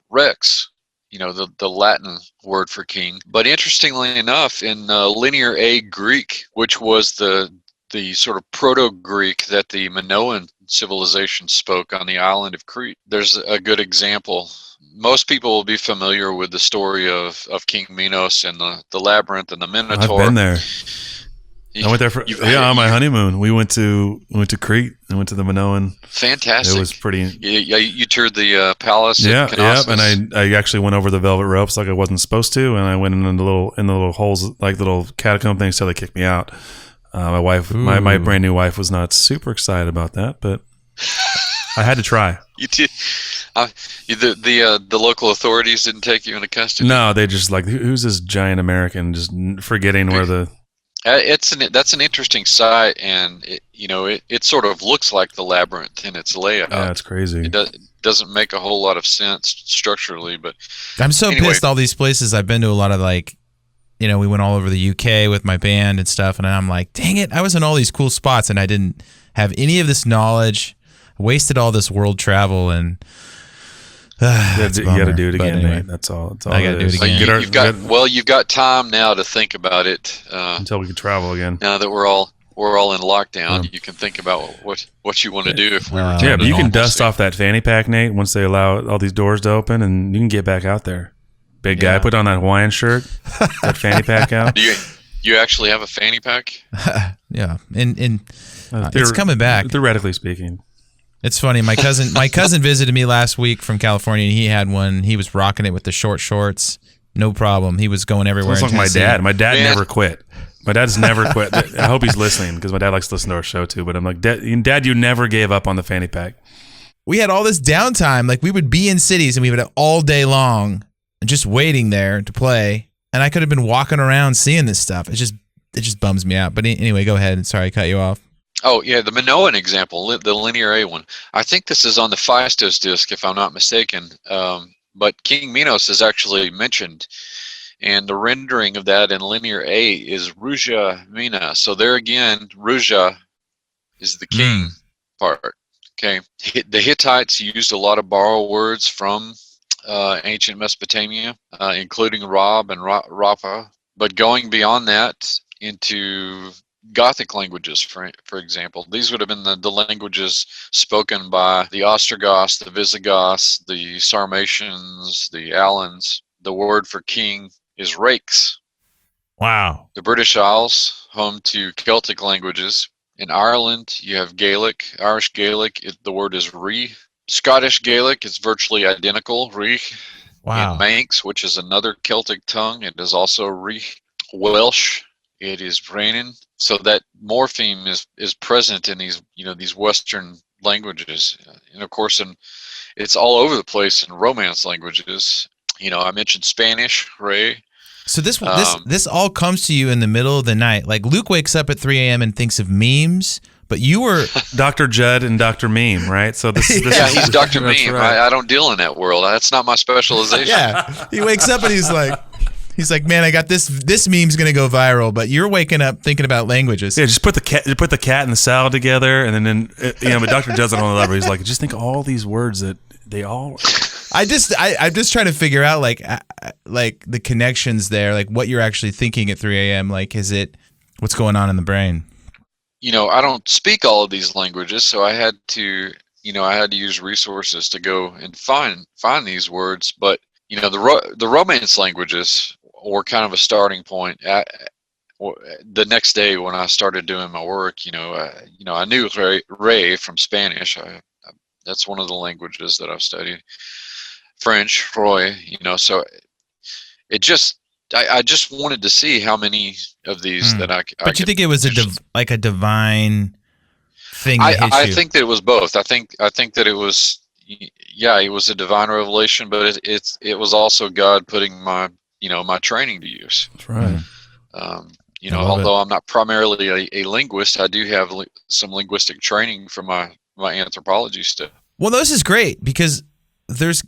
Rex, the Latin word for king. But interestingly enough, in Linear A Greek, which was the sort of Proto-Greek that the Minoan civilization spoke on the island of Crete, there's a good example. Most people will be familiar with the story of King Minos and the labyrinth and the Minotaur. I've been there. I went there on my honeymoon. We went to Crete and went to the Minoan. Fantastic. It was pretty. Yeah, you toured the palace. Yeah, Knossos. and I actually went over the velvet ropes like I wasn't supposed to, and I went in the little holes, like little catacomb things, till they kicked me out. My wife, my brand new wife, was not super excited about that, but I had to try. You did. The local authorities didn't take you into custody. No, they just like, who's this giant American? Just forgetting where the. That's an interesting site, and it sort of looks like the labyrinth in its layout. Yeah, it's crazy. It doesn't make a whole lot of sense structurally, but I'm so pissed. All these places I've been to, a lot of we went all over the UK with my band and stuff, and I'm like, dang it, I was in all these cool spots, and I didn't have any of this knowledge. I wasted all this world travel, and you got to do it again, anyway, mate. That's all. I got to do it again. You've got time now to think about it until we can travel again. Now that we're all in lockdown, you can think about what you want to do if we return. Yeah, but you can dust off that fanny pack, Nate, once they allow all these doors to open, and you can get back out there. Big guy, put on that Hawaiian shirt, that fanny pack out. Do you actually have a fanny pack? Yeah, and it's coming back. Theoretically speaking, it's funny. My cousin visited me last week from California, and he had one. He was rocking it with the short shorts, no problem. He was going everywhere. It's like my dad. My dad never quit. My dad's never quit. I hope he's listening, because my dad likes to listen to our show too. But I'm like, Dad, you never gave up on the fanny pack. We had all this downtime. Like, we would be in cities, and we would have all day long just waiting there to play, and I could have been walking around seeing this stuff. It just bums me out. But anyway, go ahead. Sorry, I cut you off. Oh yeah, the Minoan example, the Linear A one. I think this is on the Phaistos disc, if I'm not mistaken. But King Minos is actually mentioned, and the rendering of that in Linear A is Ruja Mina. So there again, Ruja is the king part. Okay, the Hittites used a lot of borrowed words from ancient Mesopotamia, including Rob and Rapa, but going beyond that into Gothic languages, for example. These would have been the languages spoken by the Ostrogoths, the Visigoths, the Sarmatians, the Alans. The word for king is Rakes. Wow. The British Isles, home to Celtic languages. In Ireland, you have Gaelic, Irish Gaelic. The word is Ree. Scottish Gaelic is virtually identical, Ree. Wow. In Manx, which is another Celtic tongue, it is also Ree. Welsh, it is Brenin. So that morpheme is present in these Western languages, and of course, it's all over the place in Romance languages. I mentioned Spanish, Ray. So this all comes to you in the middle of the night. Like, Luke wakes up at 3 a.m. and thinks of memes, but you were Dr. Judd and Dr. Meme, right? So this yeah, is, he's Dr. Meme. Right. I don't deal in that world. That's not my specialization. Yeah, he wakes up and he's like, man, I got this meme's gonna go viral, but you're waking up thinking about languages. Yeah, just put the cat and the salad together, and then but Dr. Judd's on the level. He's like, just think of all these words that they all. I'm just trying to figure out like the connections there, like what you're actually thinking at 3 a.m. Like, is it what's going on in the brain? I don't speak all of these languages, so I had to use resources to go and find these words. But the Romance languages were kind of a starting point. The next day when I started doing my work, I knew Ray from Spanish. That's one of the languages that I've studied. French, Roy, so it just, I just wanted to see how many of these that I But you think it was a divine thing that hit I you? think that it was both. I think that it was, it was a divine revelation, but it was also God putting my training to use. That's right. Although I'm not primarily a linguist, I do have some linguistic training from my anthropology stuff. Well, this is great because there's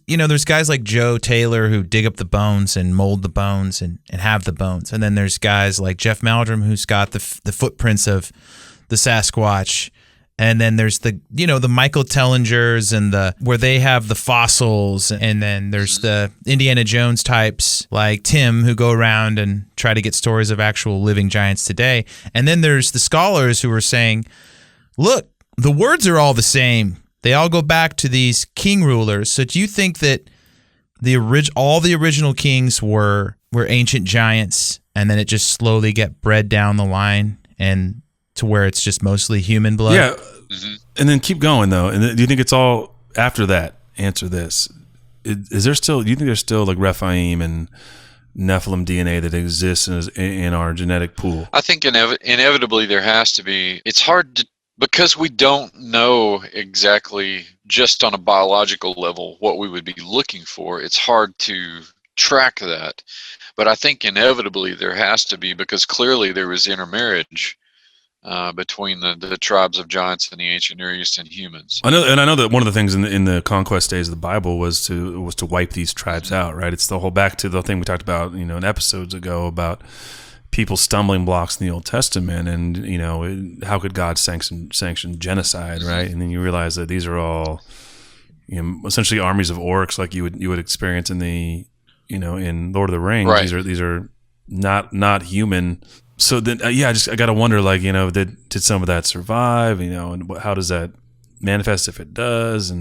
guys like Joe Taylor who dig up the bones and mold the bones and have the bones. And then there's guys like Jeff Meldrum who's got the footprints of the Sasquatch. And then there's the Michael Tellingers and where they have the fossils. And then there's the Indiana Jones types like Tim who go around and try to get stories of actual living giants today. And then there's the scholars who are saying, look, the words are all the same. They all go back to these king rulers. So do you think that all the original kings were ancient giants, and then it just slowly get bred down the line and to where it's just mostly human blood? Yeah. And then keep going though. And do you think it's all after that? Answer this: Is there still? Do you think there's still like Rephaim and Nephilim DNA that exists in our genetic pool? I think inevitably there has to be. It's hard to, because we don't know exactly just on a biological level what we would be looking for. It's hard to track that, but I think inevitably there has to be, because clearly there was intermarriage between the tribes of giants in the ancient Near East and humans. I know that one of the things in the conquest days of the Bible was to wipe these tribes out, right? It's the whole back to the thing we talked about, in episodes ago about people stumbling blocks in the Old Testament, and how could God sanction genocide, right? And then you realize that these are all, essentially armies of orcs, like you would experience in the, in Lord of the Rings. Right. These are not human. So then, I got to wonder, like, did some of that survive? And how does that manifest if it does?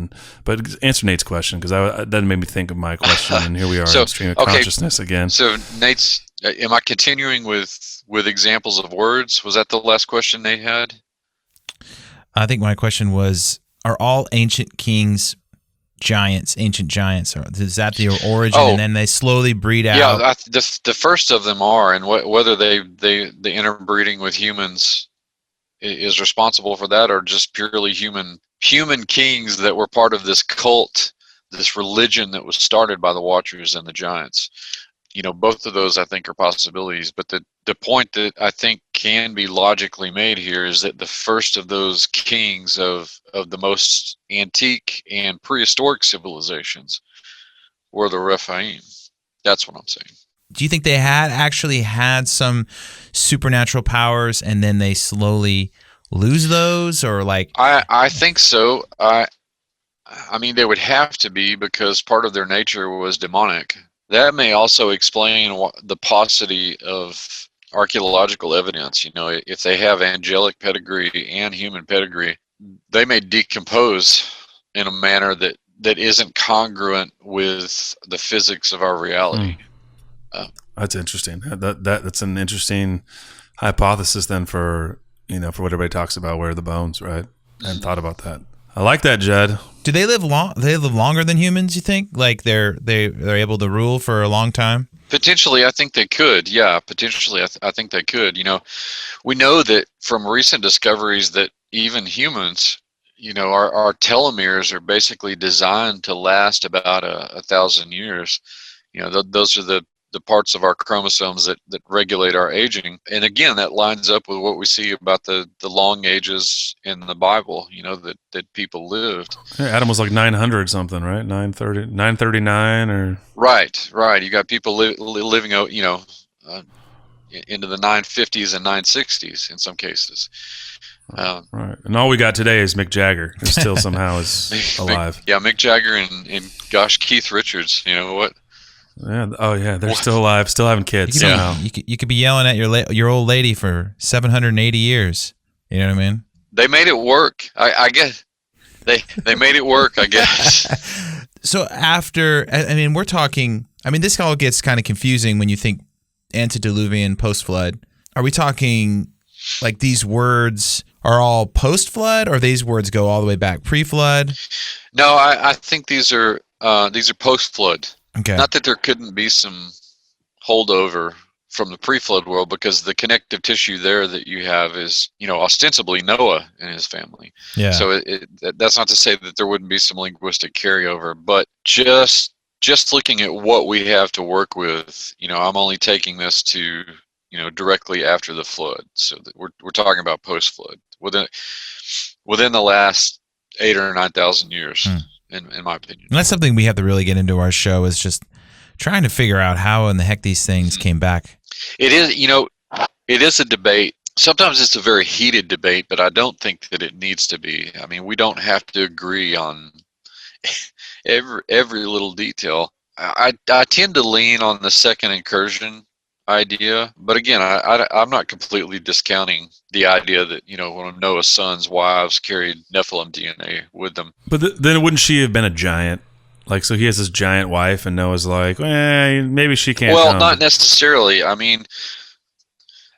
But answer Nate's question, because that made me think of my question, and here we are in stream of consciousness again. So Nate's, am I continuing with examples of words? Was that the last question Nate had? I think my question was: are all ancient kings ancient giants? Is that the origin, and then they slowly breed out? Yeah, the first of them are, and whether the interbreeding with humans is responsible for that, or just purely human kings that were part of this cult, this religion that was started by the Watchers and the Giants. Both of those I think are possibilities, but the point that I think can be logically made here is that the first of those kings of the most antique and prehistoric civilizations were the Rephaim. That's what I'm saying. Do you think they actually had some supernatural powers and then they slowly lose those, or like? I think so. I mean, they would have to be, because part of their nature was demonic. That may also explain the paucity of archaeological evidence. If they have angelic pedigree and human pedigree, they may decompose in a manner that isn't congruent with the physics of our reality. That's interesting. That's an interesting hypothesis then for what everybody talks about, where are the bones, right? I hadn't thought about that. I like that, Judd. Do they live long? They live longer than humans, you think? Like they're able to rule for a long time? Potentially, I think they could. Yeah, potentially, I think they could. We know that from recent discoveries that even humans, our telomeres are basically designed to last about 1,000 years. Those are the parts of our chromosomes that regulate our aging. And again, that lines up with what we see about the long ages in the Bible, that people lived. Yeah, Adam was like 900 something, right? 939 or... Right. You got people living, into the 950s and 960s in some cases. Right. And all we got today is Mick Jagger, who still somehow is alive. Mick Jagger and gosh, Keith Richards, what? Yeah. Oh, yeah. They're still alive, still having kids. You could be yelling at your old lady for 780 years. You know what I mean? They made it work. I guess they made it work, I guess. So after, we're talking. This all gets kind of confusing when you think antediluvian, post-flood. Are we talking like these words are all post-flood, or these words go all the way back pre-flood? No, I think these are post-flood. Okay. Not that there couldn't be some holdover from the pre-flood world, because the connective tissue there that you have is, ostensibly Noah and his family. Yeah. So that's not to say that there wouldn't be some linguistic carryover, but just looking at what we have to work with, I'm only taking this to, directly after the flood. So that we're talking about post-flood within the last 8,000 or 9,000 years, in my opinion. And that's something we have to really get into our show, is just trying to figure out how in the heck these things came back. It is, it is a debate. Sometimes it's a very heated debate, but I don't think that it needs to be. I mean, we don't have to agree on every little detail. I tend to lean on the second incursion idea, but again, I'm not completely discounting the idea that, one of Noah's sons' wives carried Nephilim DNA with them. But then wouldn't she have been a giant? Like, so he has this giant wife, and Noah's like, maybe she can't. Well, not necessarily. I mean,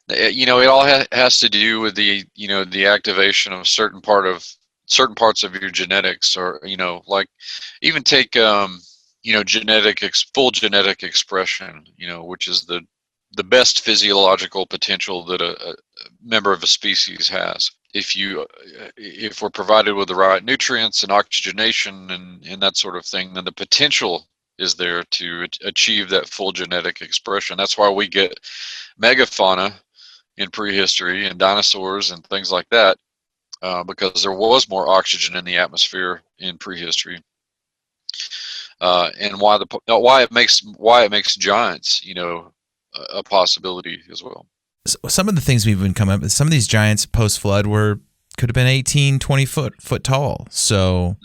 it all has to do with the activation of certain parts of your genetics, or like even take full genetic expression, which is the best physiological potential that a member of a species has. If we're provided with the right nutrients and oxygenation and that sort of thing, then the potential is there to achieve that full genetic expression. That's why we get megafauna in prehistory and dinosaurs and things like that, because there was more oxygen in the atmosphere in prehistory, and why it makes giants, a possibility as well. Some of the things we've been coming up with, some of these giants post-flood could have been 18, 20 foot tall. So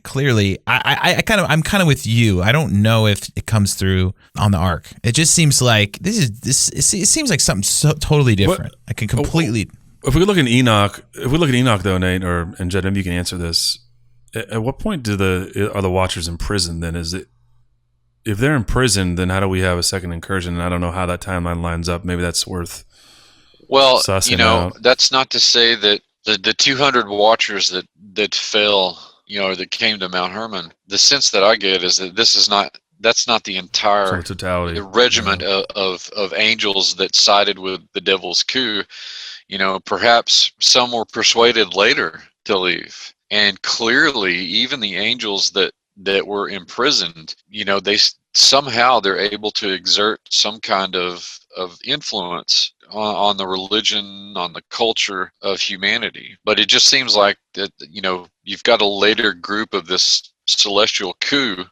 clearly, I'm kind of with you. I don't know if it comes through on the ark. It just seems like it seems like something so totally different. I can completely. If we look at Enoch, though, Nate, and Judd, maybe you can answer this. At what point are the Watchers in prison? Then if they're in prison, then how do we have a second incursion? And I don't know how that timeline lines up. Maybe that's worth. Well, out. That's not to say that the 200 Watchers that fell, that came to Mount Hermon. The sense that I get is that that's not the entire totality, the regiment of angels that sided with the devil's coup. Perhaps some were persuaded later to leave, and clearly even the angels that were imprisoned, they're able to exert some kind of influence on the religion, on the culture of humanity. But it just seems like that, you've got a later group of this celestial coup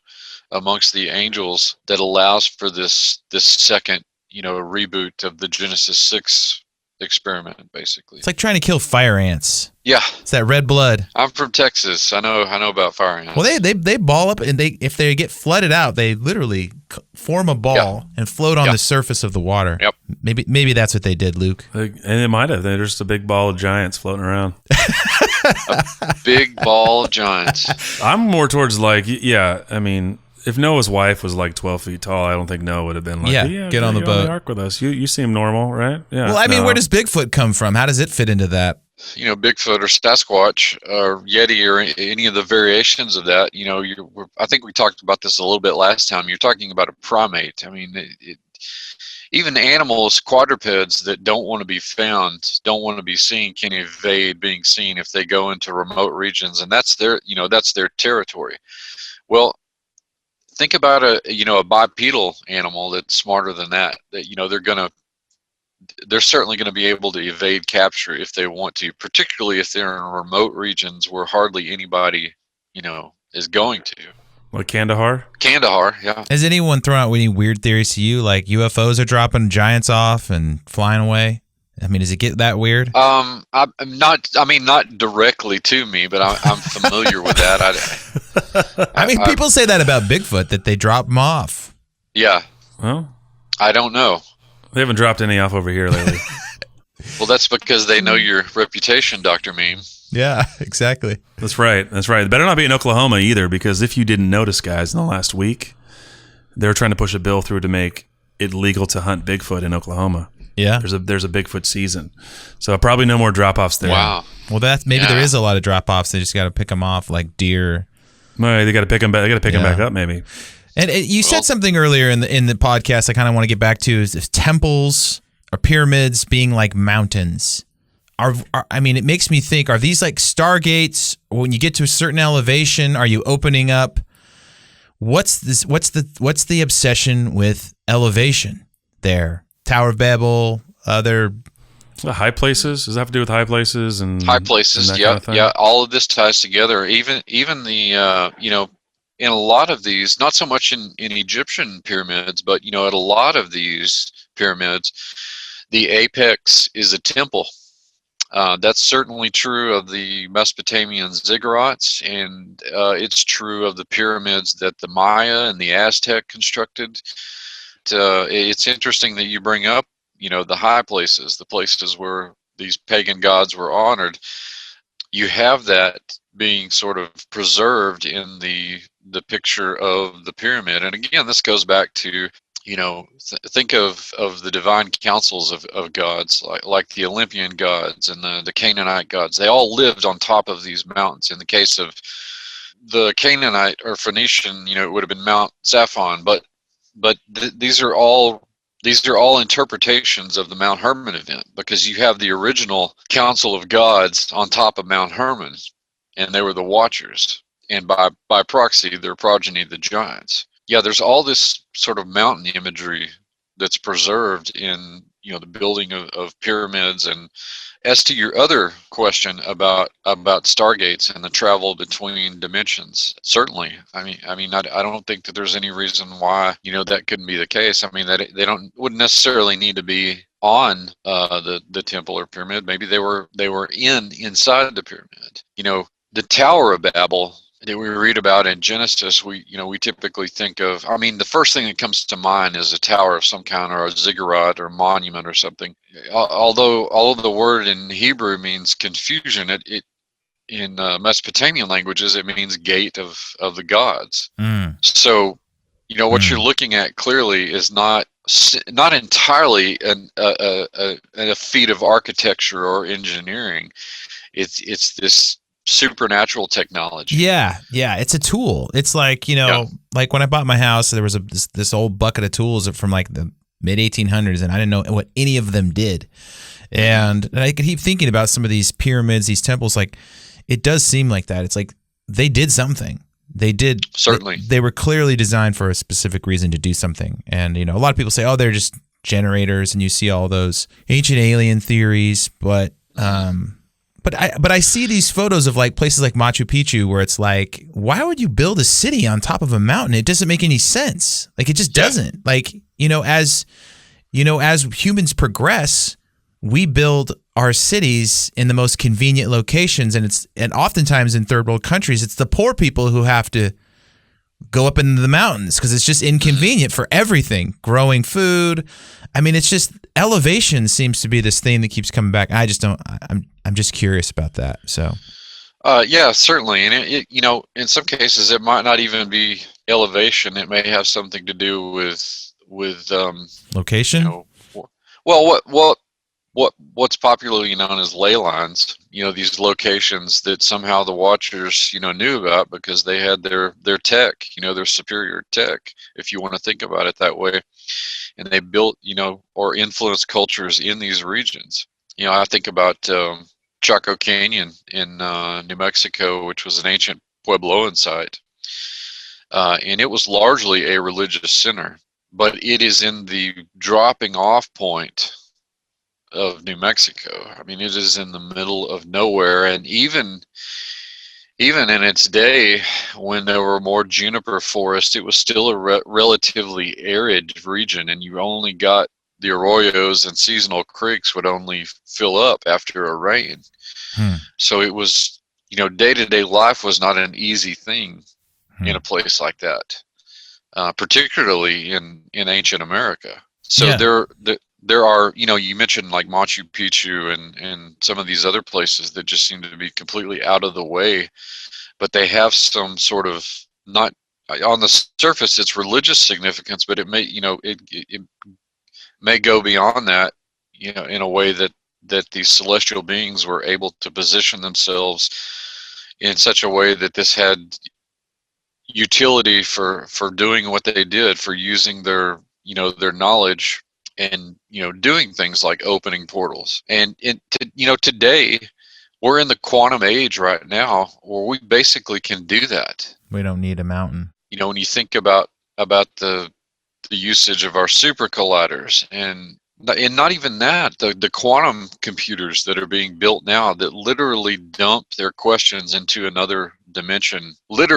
amongst the angels that allows for this second, reboot of the Genesis 6 experiment, basically. It's like trying to kill fire ants. Yeah, it's that red blood. I'm from Texas. I know about fire ants. Well, they ball up, and if they get flooded out, they literally form a ball and float on the surface of the water. Yep. Maybe that's what they did, Luke. And it might have. They're just a big ball of giants floating around. A big ball of giants. I'm more towards I mean, if Noah's wife was like 12 feet tall, I don't think Noah would have been like, get on the boat. On the ark with us. You seem normal, right? Yeah. Well, I mean, where does Bigfoot come from? How does it fit into that? Bigfoot or Sasquatch or Yeti or any of the variations of that, I think we talked about this a little bit last time. You're talking about a primate. I mean, even animals, quadrupeds that don't want to be found, don't want to be seen, can evade being seen if they go into remote regions, and that's their territory. Well, think about a bipedal animal that's smarter than that. They're certainly going to be able to evade capture if they want to, particularly if they're in remote regions where hardly anybody, is going to. Like Kandahar? Kandahar, yeah. Has anyone thrown out any weird theories to you, like UFOs are dropping giants off and flying away? I mean, does it get that weird? I'm not directly to me, but I'm familiar with that. I mean, people say that about Bigfoot, that they drop them off. Yeah. Well, I don't know. They haven't dropped any off over here lately. Well, that's because they know your reputation, Dr. Meme. Yeah, exactly. That's right. It better not be in Oklahoma either, because if you didn't notice, guys, in the last week, they're trying to push a bill through to make it legal to hunt Bigfoot in Oklahoma. Yeah. There's a Bigfoot season, so probably no more drop offs there. Wow. Well, that's maybe there is a lot of drop offs. They just got to pick them off like deer. Well, they got to pick them back. They got to pick them back up, maybe. And you said something earlier in the podcast. I kind of want to get back to is temples or pyramids being like mountains. I mean, it makes me think: are these like stargates? When you get to a certain elevation, are you opening up? What's the obsession with elevation there? Tower of Babel, other high places. Does that have to do with high places and high places? And Yeah, kind of yeah. All of this ties together. Even the in a lot of these, not so much in Egyptian pyramids, but at a lot of these pyramids, the apex is a temple. That's certainly true of the Mesopotamian ziggurats, and it's true of the pyramids that the Maya and the Aztec constructed. It's interesting that you bring up, the high places, the places where these pagan gods were honored. You have that being sort of preserved in the picture of the pyramid. And again, this goes back to, think of the divine councils of gods, like the Olympian gods and the Canaanite gods. They all lived on top of these mountains. In the case of the Canaanite or Phoenician, it would have been Mount Zaphon, but these are all interpretations of the Mount Hermon event, because you have the original council of gods on top of Mount Hermon, and they were the watchers, and by proxy, their progeny, the giants. Yeah, there's all this sort of mountain imagery that's preserved in the building of pyramids. And as to your other question about stargates and the travel between dimensions, certainly. I mean, I don't think that there's any reason why that couldn't be the case. I mean, that they wouldn't necessarily need to be on the temple or pyramid. Maybe they were inside the pyramid. The Tower of Babel that we read about in Genesis, we typically think of, I mean, the first thing that comes to mind is a tower of some kind, or a ziggurat or monument or something. Although the word in Hebrew means confusion, it in Mesopotamian languages, it means gate of the gods. So, what you're looking at clearly is not entirely a feat of architecture or engineering. It's this supernatural technology. Yeah, it's a tool. It's like, like when I bought my house, there was this old bucket of tools from like the mid 1800s, and I didn't know what any of them did. And I could keep thinking about some of these pyramids, these temples. Like, it does seem like that. It's like they did something. They did. Certainly. They were clearly designed for a specific reason to do something. And, a lot of people say, oh, they're just generators, and you see all those ancient alien theories, but I see these photos of like places like Machu Picchu where it's like, why would you build a city on top of a mountain? It doesn't make any sense. Like, it just doesn't. Like, as humans progress, we build our cities in the most convenient locations, and oftentimes in third world countries, it's the poor people who have to go up into the mountains because it's just inconvenient for everything. Growing food. I mean, it's just elevation seems to be this thing that keeps coming back. I'm just curious about that. So, yeah, certainly, and it in some cases it might not even be elevation. It may have something to do with location. What's popularly known as ley lines. These locations that somehow the watchers knew about because they had their tech, their superior tech, if you want to think about it that way, and they built or influenced cultures in these regions. I think about Chaco Canyon in New Mexico, which was an ancient Puebloan site, and it was largely a religious center, but it is in the dropping off point of New Mexico. I mean, it is in the middle of nowhere, and even in its day, when there were more juniper forests, it was still a relatively arid region, and you only got the arroyos and seasonal creeks would only fill up after a rain. So it was, day-to-day life was not an easy thing in a place like that, particularly in ancient America. So there are, you mentioned like Machu Picchu and some of these other places that just seem to be completely out of the way, but they have some sort of, not on the surface, it's religious significance, but it may, it may go beyond that in a way that these celestial beings were able to position themselves in such a way that this had utility for doing what they did, for using their their knowledge, and doing things like opening portals. And today we're in the quantum age right now where we basically can do that. We don't need a mountain. When you think about the usage of our super colliders, and not even that, the quantum computers that are being built now that literally dump their questions into another dimension, to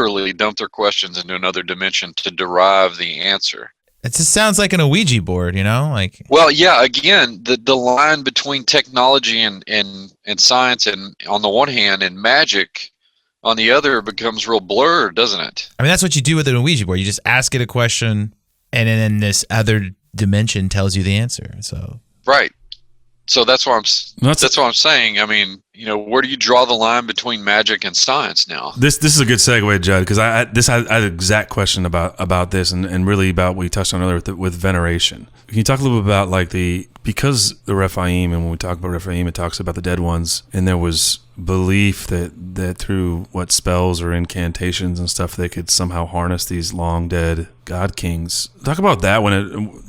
derive the answer. It just sounds like an Ouija board, like. Well, yeah. Again, the line between technology and science, and on the one hand, and magic on the other, becomes real blurred, doesn't it? I mean, that's what you do with an Ouija board. You just ask it a question, and then this other dimension tells you the answer. So right. So that's what I'm saying. I mean, where do you draw the line between magic and science now? This is a good segue, Judd, because I had an exact question about this, and really about what you touched on earlier with veneration. Can you talk a little bit about because the Rephaim, and when we talk about Rephaim, it talks about the dead ones, and there was belief that through what spells or incantations and stuff, they could somehow harness these long dead god kings. Talk about that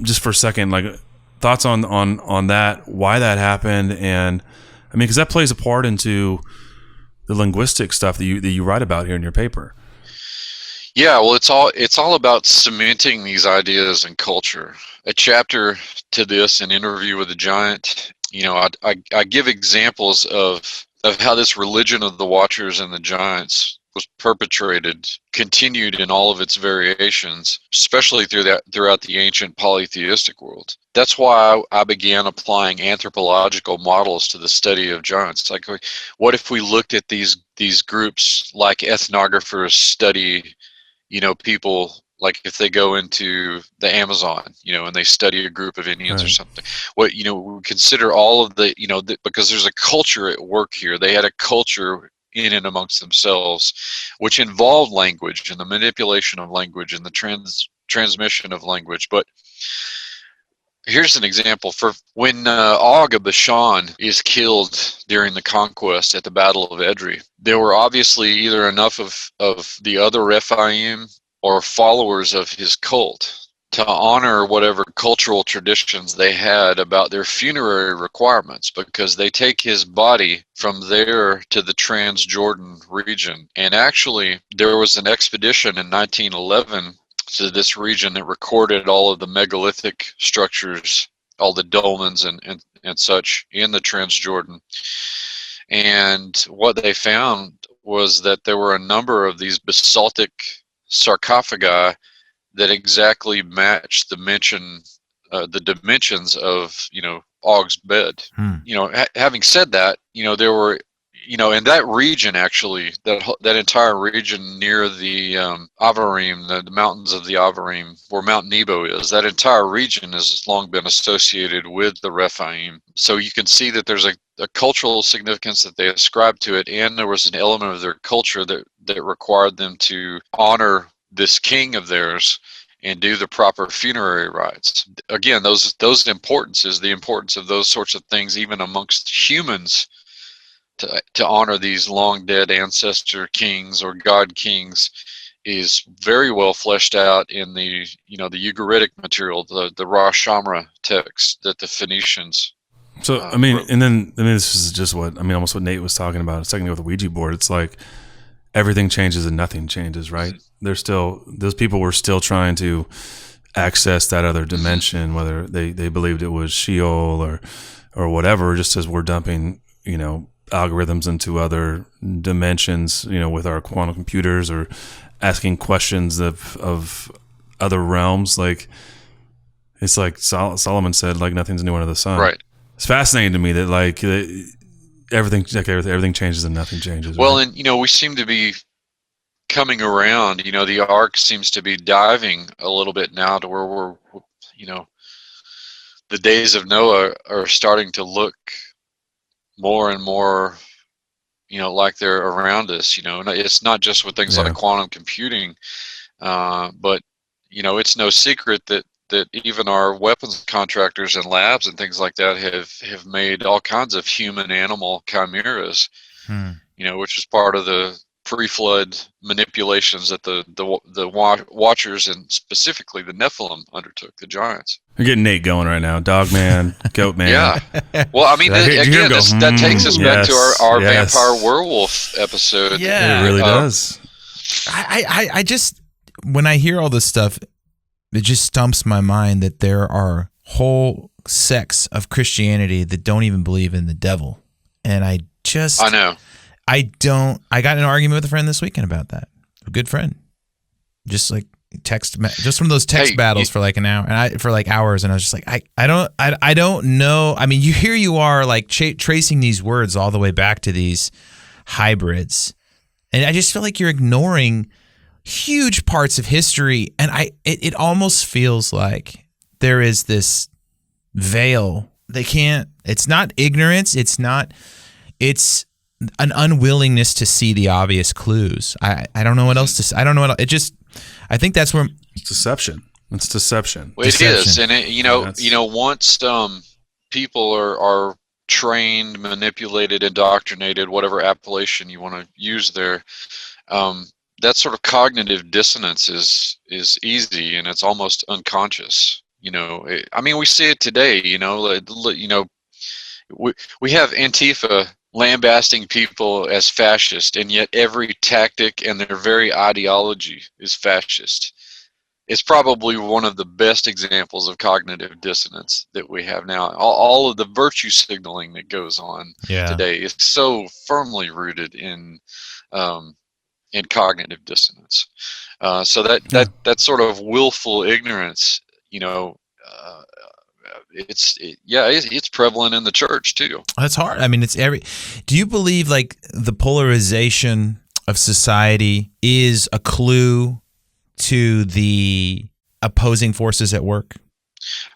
just for a second, thoughts on that, why that happened, and I mean, because that plays a part into the linguistic stuff that you write about here in your paper. Yeah, well, it's all about cementing these ideas in culture. A chapter to this, An Interview with a Giant, I give examples of how this religion of the Watchers and the Giants was continued in all of its variations, especially throughout the ancient polytheistic world. That's why I began applying anthropological models to the study of giants. Like, what if we looked at these groups like ethnographers study, people, like if they go into the Amazon, and they study a group of Indians, right, or something. We consider all of the, because there's a culture at work here. They had a culture in and amongst themselves, which involved language and the manipulation of language and the transmission of language. But here's an example. For when Og of Bashan is killed during the conquest at the Battle of Edrei, there were obviously either enough of the other Rephaim or followers of his cult to honor whatever cultural traditions they had about their funerary requirements, because they take his body from there to the Transjordan region. And actually, there was an expedition in 1911 to this region that recorded all of the megalithic structures, all the dolmens and such in the Transjordan. And what they found was that there were a number of these basaltic sarcophagi that exactly matched the dimensions of Og's bed. Having said that, there were in that region, actually, that entire region near the Avarim, the mountains of the Avarim, where Mount Nebo is, that entire region has long been associated with the Rephaim. So you can see that there's a cultural significance that they ascribed to it, and there was an element of their culture that required them to honor this king of theirs and do the proper funerary rites. Again, the importance of those sorts of things, even amongst humans, to honor these long dead ancestor kings or god kings, is very well fleshed out in the the Ugaritic material, the Rosh Hashanah text that the Phoenicians. So I mean, and then this is just almost what Nate was talking about a second ago with the Ouija board. It's like everything changes and nothing changes, right? Those people were still trying to access that other dimension, whether they believed it was Sheol or whatever, just as we're dumping algorithms into other dimensions, with our quantum computers, or asking questions of other realms. Like, it's like Solomon said, like, nothing's new under the sun. Right. It's fascinating to me that everything changes and nothing changes. Well, right? And we seem to be coming around. The arc seems to be diving a little bit now to where we're, the days of Noah are starting to look more and more, like they're around us. It's not just with things like quantum computing, but it's no secret that that even our weapons contractors and labs and things like that have made all kinds of human animal chimeras, which is part of the pre-flood manipulations that the Watchers and specifically the Nephilim undertook, the giants. You're getting Nate going right now. Dog man, goat man. Yeah. Well, I mean, again, that takes us back to our vampire werewolf episode. Yeah, it really does. I just, when I hear all this stuff, it just stumps my mind that there are whole sects of Christianity that don't even believe in the devil. And I know. I got in an argument with a friend this weekend about that. A good friend. Just like just one of those text battles for like an hour, and for like hours, and I was just like, I don't know. I mean, here you are like tracing these words all the way back to these hybrids, and I just feel like you're ignoring huge parts of history, and it almost feels like there is this veil. It's not ignorance. It's an unwillingness to see the obvious clues. I don't know what else to say. I don't know what I think that's where it's deception. It's deception. Well, it is, and once people are trained, manipulated, indoctrinated, whatever appellation you want to use there, that sort of cognitive dissonance is easy, and it's almost unconscious. I mean, we see it today. We have Antifa lambasting people as fascist, and yet every tactic and their very ideology is fascist. It's probably one of the best examples of cognitive dissonance that we have now. All of the virtue signaling that goes on today is so firmly rooted in cognitive dissonance. So that sort of willful ignorance, it's prevalent in the church too. That's hard. I mean, do you believe like the polarization of society is a clue to the opposing forces at work?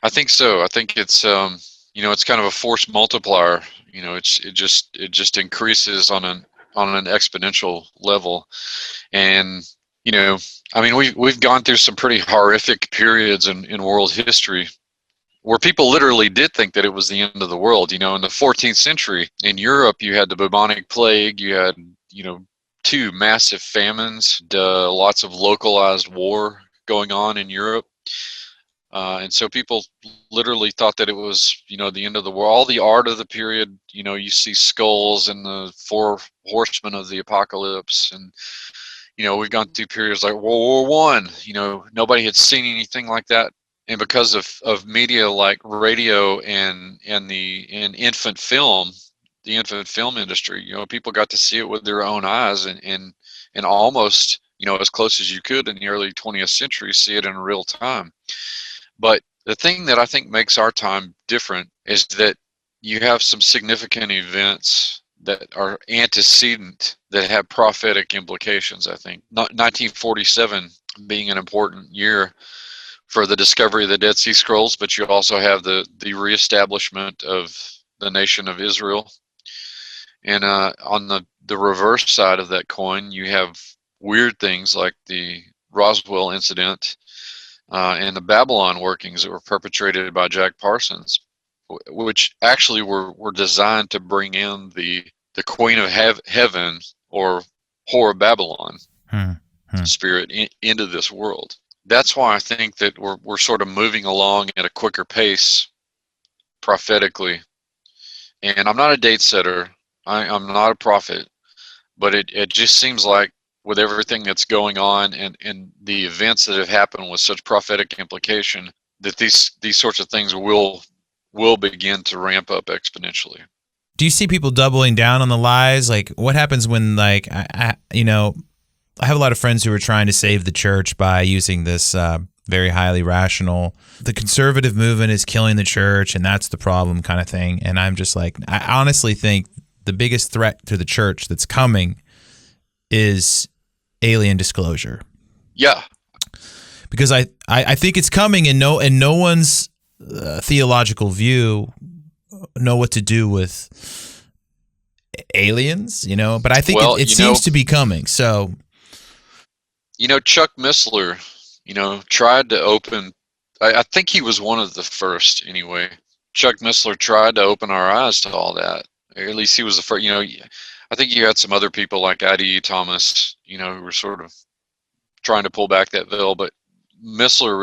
I think so. I think it's it's kind of a force multiplier. It just increases on an exponential level. And I mean, we've gone through some pretty horrific periods in world history where people literally did think that it was the end of the world. In the 14th century in Europe, you had the bubonic plague, you had, 2 massive famines, lots of localized war going on in Europe. And so people literally thought that it was, the end of the world. All the art of the period, you see skulls and the 4 horsemen of the apocalypse. And, we've gone through periods like World War I, nobody had seen anything like that. And because of media like radio and infant film, the infant film industry, people got to see it with their own eyes and almost, as close as you could in the early 20th century, see it in real time. But the thing that I think makes our time different is that you have some significant events that are antecedent, that have prophetic implications, I think. 1947 being an important year for the discovery of the Dead Sea Scrolls, but you also have the reestablishment of the nation of Israel. And on the reverse side of that coin, you have weird things like the Roswell incident and the Babylon workings that were perpetrated by Jack Parsons, which actually were designed to bring in the Queen of Heaven, or Whore of Babylon spirit into this world. That's why I think that we're sort of moving along at a quicker pace prophetically. And I'm not a date setter. I'm not a prophet, but it just seems like with everything that's going on and the events that have happened with such prophetic implication, that these sorts of things will begin to ramp up exponentially. Do you see people doubling down on the lies? Like, what happens when, like, I have a lot of friends who are trying to save the church by using this very highly rational, the conservative movement is killing the church and that's the problem kind of thing. And I'm just like, I honestly think the biggest threat to the church that's coming is alien disclosure. Yeah. Because I think it's coming, and no one's theological view know what to do with aliens, but I think it seems to be coming. So, Chuck Missler, tried to open I think he was one of the first anyway. Chuck Missler tried to open our eyes to all that. Or at least he was the first. I think you had some other people like I.D. Thomas, who were sort of trying to pull back that veil, but Missler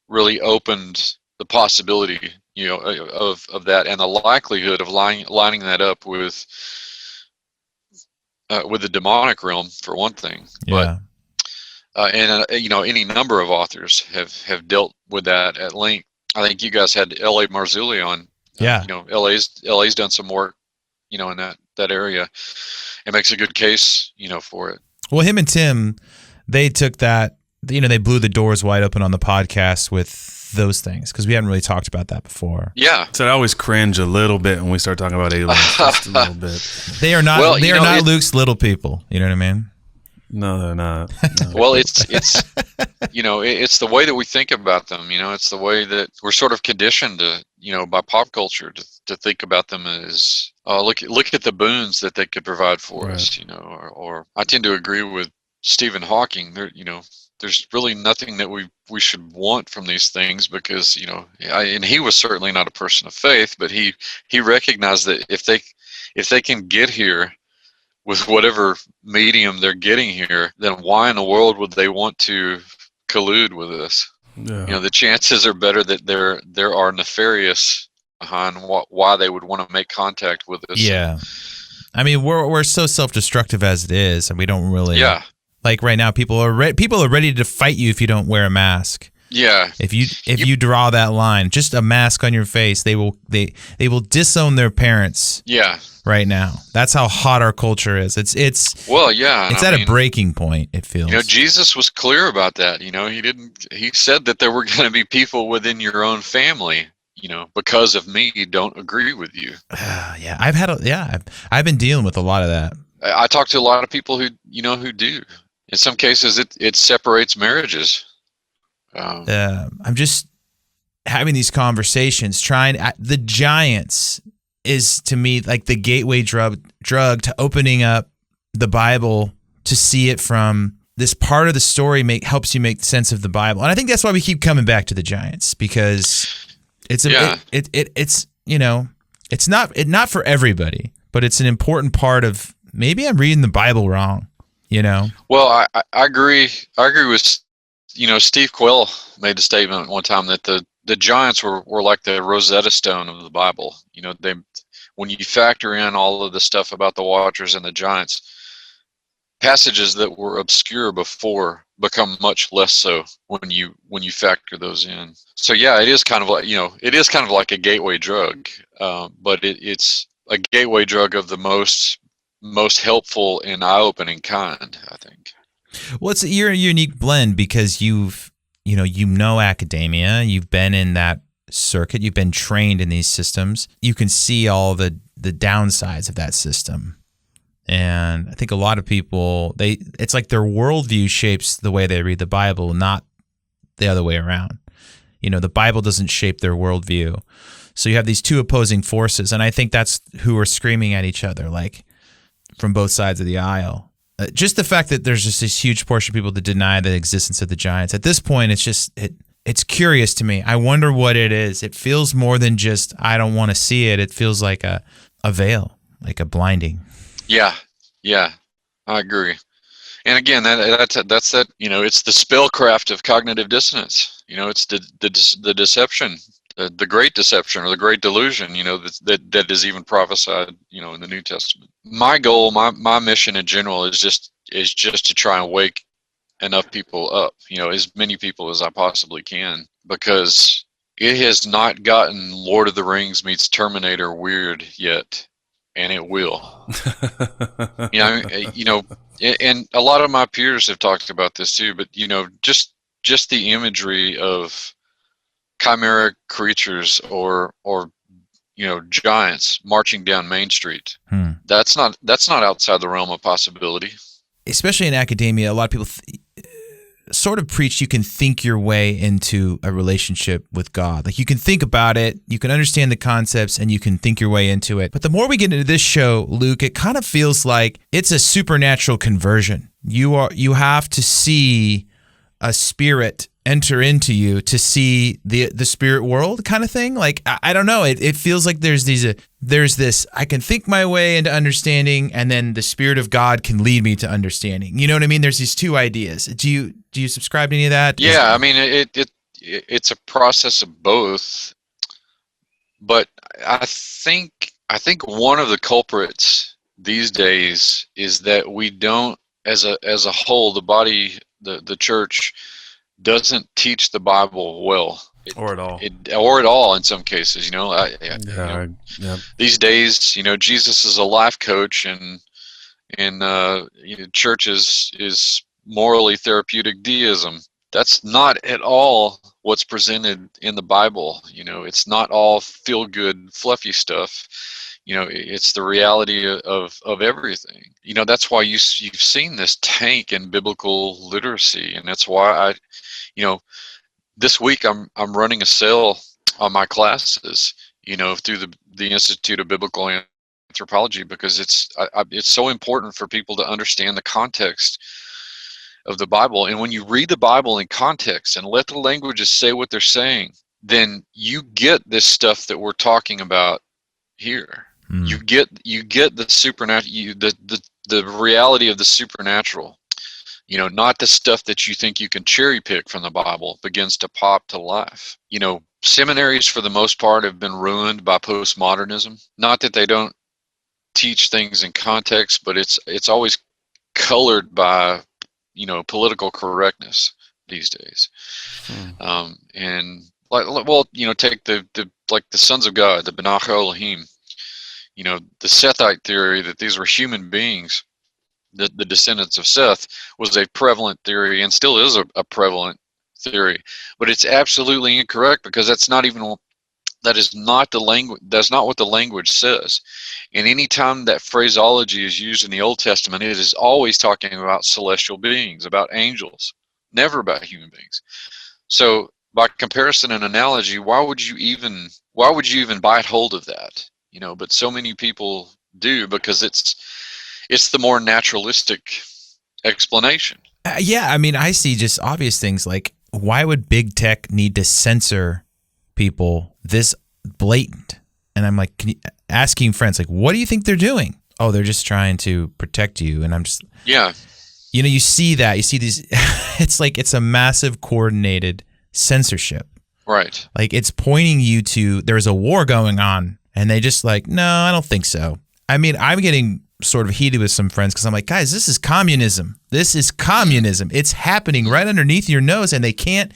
really opened the possibility, of that, and the likelihood of lining that up with the demonic realm, for one thing. Yeah. But any number of authors have dealt with that at length. I think you guys had L.A. Marzulli on. Yeah. LA's done some work, in that area. It makes a good case, for it. Well, him and Tim, they took that, they blew the doors wide open on the podcast with those things, because we hadn't really talked about that before. Yeah. So I always cringe a little bit when we start talking about aliens, just a little bit. They are not. They are not Luke's little people. You know what I mean? No, they're not. No. Well, it's it's the way that we think about them. It's the way that we're sort of conditioned to, by pop culture to think about them as look at the boons that they could provide for us. Or I tend to agree with Stephen Hawking. There's really nothing that we should want from these things, because and he was certainly not a person of faith, but he recognized that if they can get here with whatever medium they're getting here, then why in the world would they want to collude with us? Yeah. The chances are better that there are nefarious behind why they would want to make contact with us. Yeah, I mean, we're so self-destructive as it is, and we don't really. Yeah. Like right now, people are ready to fight you if you don't wear a mask. Yeah. If you draw that line, just a mask on your face, they will disown their parents. Yeah. Right now, that's how hot our culture is. It's well, yeah. It's at a breaking point. It feels. Jesus was clear about that. He said that there were going to be people within your own family, because of me, don't agree with you. Yeah, I've been dealing with a lot of that. I talk to a lot of people who do. In some cases, it separates marriages. I'm just having these conversations. The Giants is, to me, like the gateway drug to opening up the Bible to see it from this part of the story. Helps you make sense of the Bible, and I think that's why we keep coming back to the Giants, because it's not for everybody, but it's an important part of. Maybe I'm reading the Bible wrong, Well, I agree. I agree with, Steve Quill made a statement one time that the Giants were like the Rosetta Stone of the Bible. When you factor in all of the stuff about the Watchers and the Giants, passages that were obscure before become much less so when you factor those in. So yeah, it is kind of like a gateway drug, but it's a gateway drug of the most helpful and eye-opening kind, I think. Well, you're a unique blend, because you know academia, you've been in that circuit, you've been trained in these systems, you can see all the downsides of that system. And I think a lot of people, it's like their worldview shapes the way they read the Bible, not the other way around. The Bible doesn't shape their worldview. So you have these two opposing forces, and I think that's who are screaming at each other, like from both sides of the aisle. Just the fact that there's just this huge portion of people that deny the existence of the Giants. At this point, it's just it's curious to me. I wonder what it is. It feels more than just I don't want to see it. It feels like a veil, like a blinding. Yeah, I agree. And again, that's that. It's the spellcraft of cognitive dissonance. It's the deception, the great deception, or the great delusion. That is even prophesied. In the New Testament. My goal, my mission in general is just to try and wake enough people up. As many people as I possibly can, because it has not gotten Lord of the Rings meets Terminator weird yet. And it will. And a lot of my peers have talked about this too. But just the imagery of chimeric creatures or giants marching down Main Street. That's not outside the realm of possibility. Especially in academia, a lot of people sort of preach you can think your way into a relationship with God. Like you can think about it, you can understand the concepts, and you can think your way into it. But the more we get into this show, Luke, it kind of feels like it's a supernatural conversion. You have to see a spirit enter into you to see the spirit world kind of thing. Like, I don't know. It feels like there's this, I can think my way into understanding, and then the Spirit of God can lead me to understanding. You know what I mean? There's these two ideas. Do you subscribe to any of that? Yeah, I mean, it's a process of both. But I think one of the culprits these days is that we don't, as a whole, the body, the church, doesn't teach the Bible well, or at all, or at all in some cases. These days, Jesus is a life coach, and church is morally therapeutic deism. That's not at all what's presented in the Bible. It's not all feel good, fluffy stuff. It's the reality of everything. That's why you've seen this tank in biblical literacy, and that's why this week I'm running a sale on my classes, through the Institute of Biblical Anthropology, because it's so important for people to understand the context of the Bible. And when you read the Bible in context and let the languages say what they're saying, then you get this stuff that we're talking about here. You get the supernatural, the reality of the supernatural. Not the stuff that you think you can cherry pick from the Bible begins to pop to life. Seminaries for the most part have been ruined by postmodernism. Not that they don't teach things in context, but it's always colored by political correctness these days. And take the sons of God, the Benach Elohim. The Sethite theory that these were human beings, the descendants of Seth, was a prevalent theory and still is a prevalent theory, but it's absolutely incorrect, because that is not the language. That's not what the language says. And anytime that phraseology is used in the Old Testament, it is always talking about celestial beings, about angels, never about human beings. So by comparison and analogy, why would you even bite hold of that? But so many people do, because it's the more naturalistic explanation. Yeah, I mean, I see just obvious things like, why would big tech need to censor people this blatant? And I'm like, asking friends, like, what do you think they're doing? Oh, they're just trying to protect you. And I'm just, yeah. You see that. You see these, it's like it's a massive coordinated censorship. Right. Like, it's pointing you to, there's a war going on. And they just like, no, I don't think so. I mean, I'm getting sort of heated with some friends because I'm like, guys, this is communism. This is communism. It's happening right underneath your nose, and they can't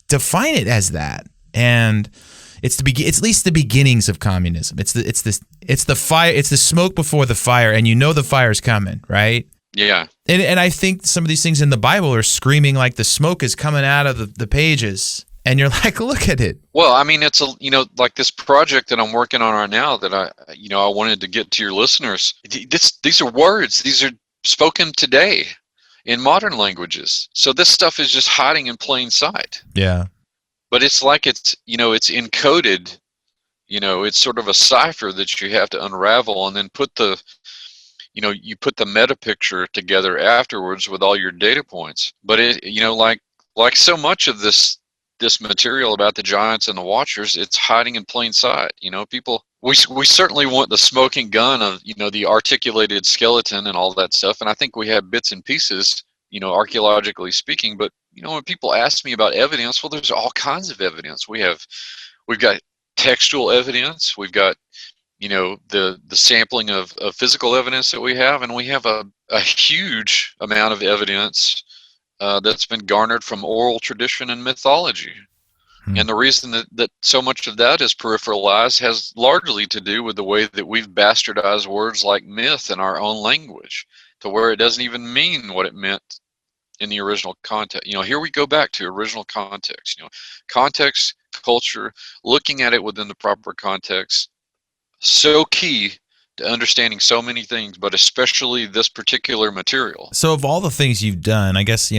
define it as that. And it's at least the beginnings of communism. It's the fire. It's the smoke before the fire, and the fire's coming, right? Yeah. And I think some of these things in the Bible are screaming like the smoke is coming out of the pages. And you're like, look at it. Well, I mean, it's like this project that I'm working on right now that I wanted to get to your listeners. These are words. These are spoken today in modern languages. So this stuff is just hiding in plain sight. Yeah. But it's like it's encoded. It's sort of a cipher that you have to unravel and then put the meta picture together afterwards with all your data points. But like so much of this material about the giants and the watchers, it's hiding in plain sight. We certainly want the smoking gun of the articulated skeleton and all that stuff, and I think we have bits and pieces, archaeologically speaking. But when people ask me about evidence, well, there's all kinds of evidence. We've got textual evidence, we've got the sampling of physical evidence that we have, and we have a huge amount of evidence that's been garnered from oral tradition and mythology. And the reason that so much of that is peripheralized has largely to do with the way that we've bastardized words like myth in our own language, to where it doesn't even mean what it meant in the original context. Here we go back to original context. Context, culture, looking at it within the proper context, so key to understanding so many things, but especially this particular material. So of all the things you've done, I guess,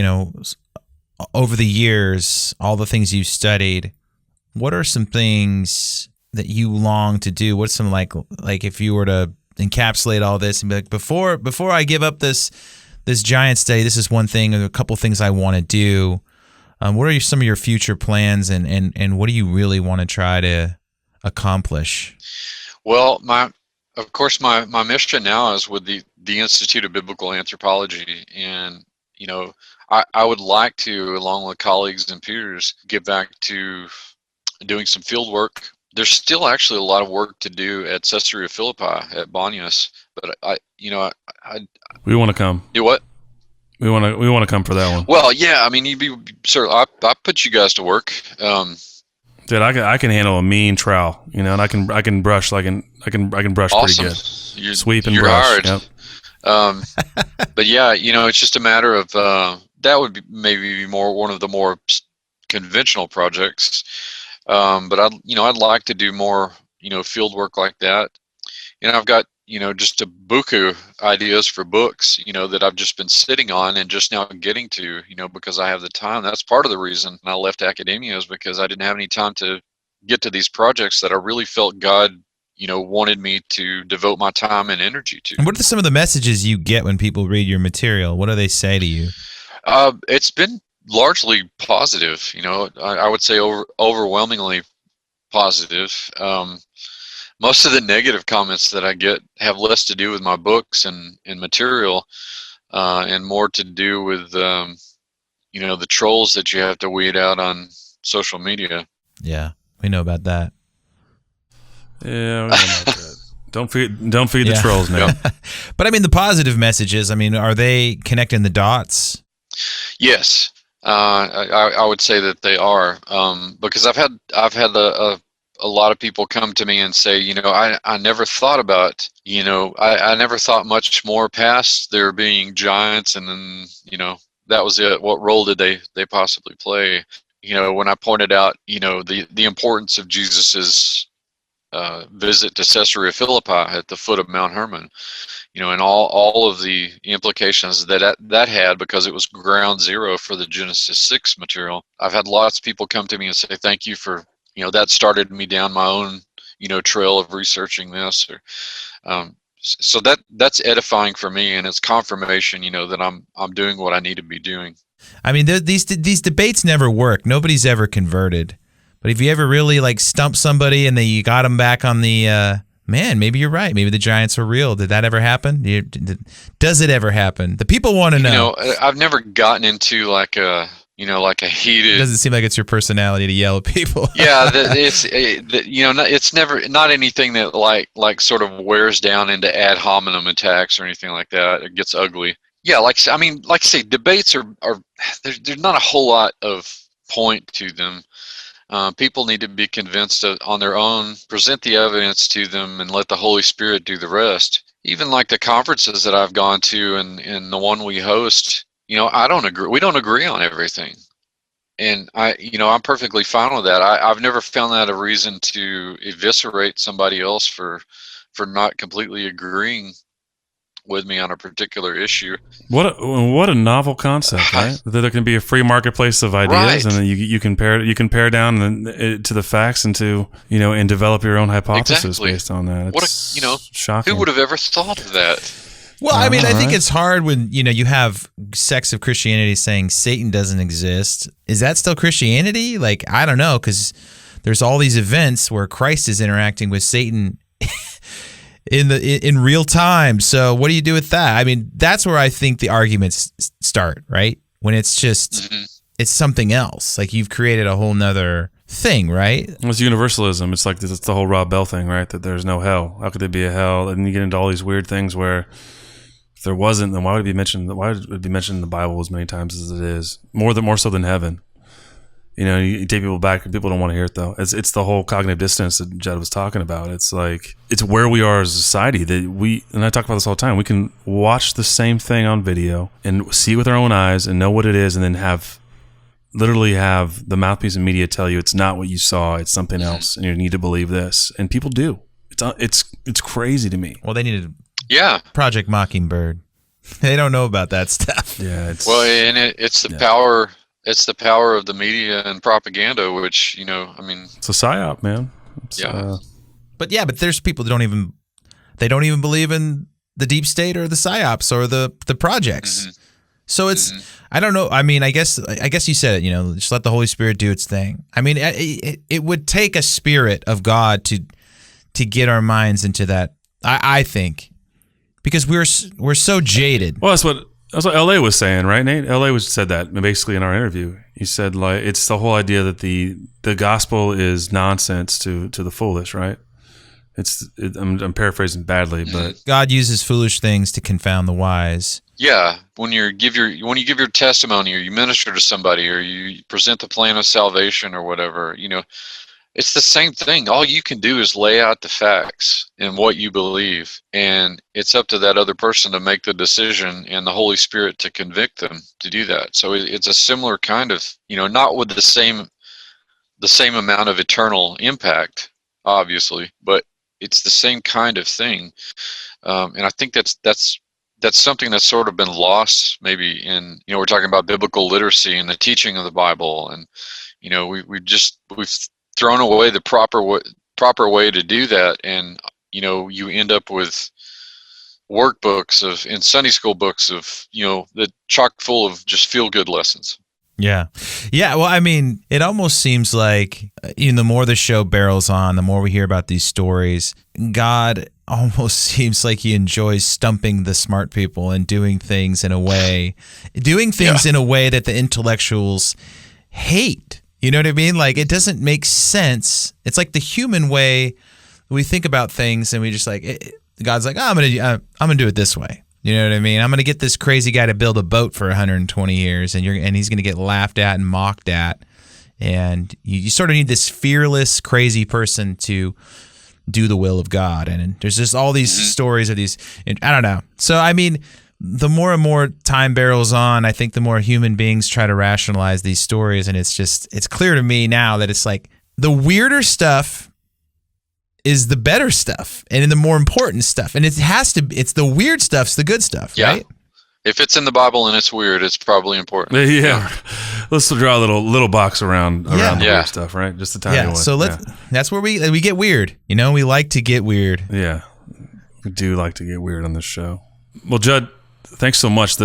over the years, all the things you've studied, what are some things that you long to do? What's some like if you were to encapsulate all this and be like, before I give up this giant study, this is one thing, or a couple things I want to do. What are some of your future plans, and what do you really want to try to accomplish? Well, of course, my mission now is with the Institute of Biblical Anthropology, and I would like to, along with colleagues and peers, get back to doing some field work. There's still actually a lot of work to do at Caesarea Philippi at Banyas, but we want to come. Do what? We want to come for that one. Well, yeah, I mean, I put you guys to work. Dude, I can handle a mean trowel, and I can brush I can brush awesome. Pretty good. Sweep and you're brush. Hired. Yep. But yeah, it's just a matter of that would be maybe one of the more conventional projects. But I'd like to do more field work like that. And I've got just a buku ideas for books that I've just been sitting on and just now getting to because I have the time. That's part of the reason I left academia, is because I didn't have any time to get to these projects that I really felt God wanted me to devote my time and energy to. And what are some of the messages you get when people read your material? What do they say to you? It's been largely positive. I would say overwhelmingly positive. Most of the negative comments that I get have less to do with my books and material, and more to do with the trolls that you have to weed out on social media. Yeah, we know about that. Yeah, we know about that. Don't feed the trolls, man. But I mean, the positive messages. I mean, are they connecting the dots? Yes, I would say that they are, because I've had a lot of people come to me and say, I never thought about, I never thought much more past there being giants, and then that was it. What role did they possibly play? When I pointed out the importance of Jesus's visit to Caesarea Philippi at the foot of Mount Hermon, and all of the implications that had, because it was ground zero for the Genesis 6 material. I've had lots of people come to me and say, thank you for, that started me down my own, trail of researching this. So that's edifying for me, and it's confirmation, that I'm doing what I need to be doing. I mean, these debates never work. Nobody's ever converted. But if you ever really stump somebody and then you got them back on the man, maybe you're right. Maybe the giants are real. Did that ever happen? Does it ever happen? The people want to know. I've never gotten into like a heated. It doesn't seem like it's your personality to yell at people. Yeah, it's never, not anything that like sort of wears down into ad hominem attacks or anything like that. It gets ugly. Yeah, like I say, debates are there's not a whole lot of point to them. People need to be convinced on their own, present the evidence to them, and let the Holy Spirit do the rest. Even like the conferences that I've gone to and the one we host, I don't agree. We don't agree on everything. And I'm perfectly fine with that. I've never found that a reason to eviscerate somebody else for not completely agreeing with me on a particular issue. What a novel concept, right? That there can be a free marketplace of ideas, right, and then you can pare down to the facts and and develop your own hypothesis based on that. It's shocking. Who would have ever thought of that? Well, I mean, I think it's hard when you have sects of Christianity saying Satan doesn't exist. Is that still Christianity? I don't know, because there's all these events where Christ is interacting with Satan in real time. So what do you do with that? I mean, that's where I think the arguments start, right? When it's just it's something else. You've created a whole nother thing, right? It's universalism. It's it's the whole Rob Bell thing, right? That there's no hell. How could there be a hell? And you get into all these weird things where if there wasn't, then why would it be mentioned? Why would it be mentioned in the Bible as many times as it is? More so than heaven. You take people back, people don't want to hear it though. It's the whole cognitive dissonance that Judd was talking about. It's it's where we are as a society that and I talk about this all the time, we can watch the same thing on video and see it with our own eyes and know what it is, and then literally have the mouthpiece of media tell you it's not what you saw, it's something else, and you need to believe this. And people do. It's crazy to me. Well, they needed Yeah. Project Mockingbird. They don't know about that stuff. Yeah. It's the power. It's the power of the media and propaganda, which it's a psyop, man. But there's people that don't even believe in the deep state or the psyops or the projects. So it's, I don't know. I mean, I guess you said it, just let the Holy Spirit do its thing. I mean, it would take a spirit of God to get our minds into that, I think, because we're so jaded. Well, that's what LA was saying, right, Nate? LA said that basically in our interview. He said, like, it's the whole idea that the gospel is nonsense to the foolish, right? I'm paraphrasing badly, but God uses foolish things to confound the wise. Yeah, when you give your testimony, or you minister to somebody, or you present the plan of salvation, or whatever, it's the same thing. All you can do is lay out the facts and what you believe, and it's up to that other person to make the decision, and the Holy Spirit to convict them to do that. So it's a similar kind of, not with the same amount of eternal impact, obviously, but it's the same kind of thing, and I think that's something that's sort of been lost, maybe in, we're talking about biblical literacy and the teaching of the Bible, and we've thrown away the proper way to do that, and you end up with workbooks and Sunday school books of that chock full of just feel good lessons. Yeah. Well, I mean, it almost seems like the more the show barrels on, the more we hear about these stories, God almost seems like he enjoys stumping the smart people and doing things in a way that the intellectuals hate. You know what I mean? Like, it doesn't make sense. It's like the human way we think about things, and we just God's like, I'm gonna do it this way. You know what I mean? I'm going to get this crazy guy to build a boat for 120 years, and he's going to get laughed at and mocked at. And you sort of need this fearless, crazy person to do the will of God. And there's just all these stories of these, I don't know. So, I mean, the more and more time barrels on, I think the more human beings try to rationalize these stories. And it's clear to me now that it's like the weirder stuff is the better stuff and the more important stuff. And it's the weird stuff's the good stuff, right? If it's in the Bible and it's weird, it's probably important. Yeah. Let's draw a little box around the weird stuff, right? Just a tiny one. So that's where we get weird. We like to get weird. Yeah. We do like to get weird on this show. Well, Judd, thanks so much.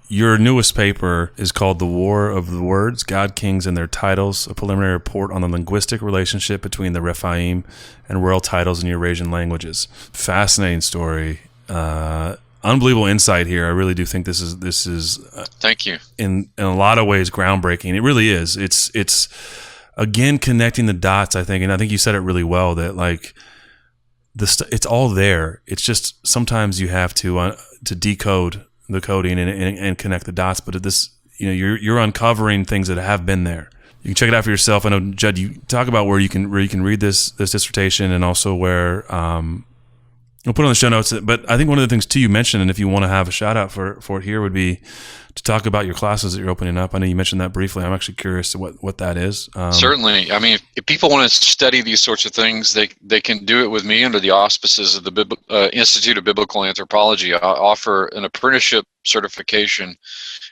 Your newest paper is called The War of the Words, God, Kings, and Their Titles, a preliminary report on the linguistic relationship between the Rephaim and royal titles in Eurasian languages. Fascinating story. Unbelievable insight here. I really do think this is thank you. In a lot of ways groundbreaking. It really is. It's again connecting the dots, I think, and I think you said it really well that like it's all there. It's just sometimes you have to decode the coding and connect the dots, but you're uncovering things that have been there. You can check it out for yourself. I know, Judd, you talk about where you can read this dissertation, and also where we'll put it on the show notes. But I think one of the things too you mentioned, and if you want to have a shout out for it here, would be to talk about your classes that you're opening up. I know you mentioned that briefly. I'm actually curious to what that is. Certainly. I mean, if people want to study these sorts of things, they can do it with me under the auspices of the Institute of Biblical Anthropology. I offer an apprenticeship certification.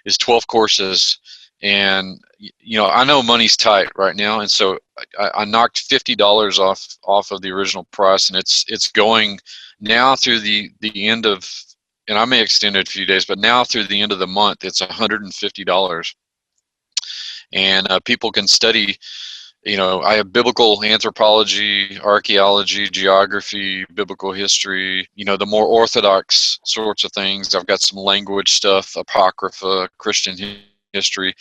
It's 12 courses. And, I know money's tight right now. And so I knocked $50 off of the original price, and it's going now through the end of, and I may extend it a few days, but now through the end of the month, it's $150. And people can study, I have biblical anthropology, archaeology, geography, biblical history, the more orthodox sorts of things. I've got some language stuff, apocrypha, Christian history.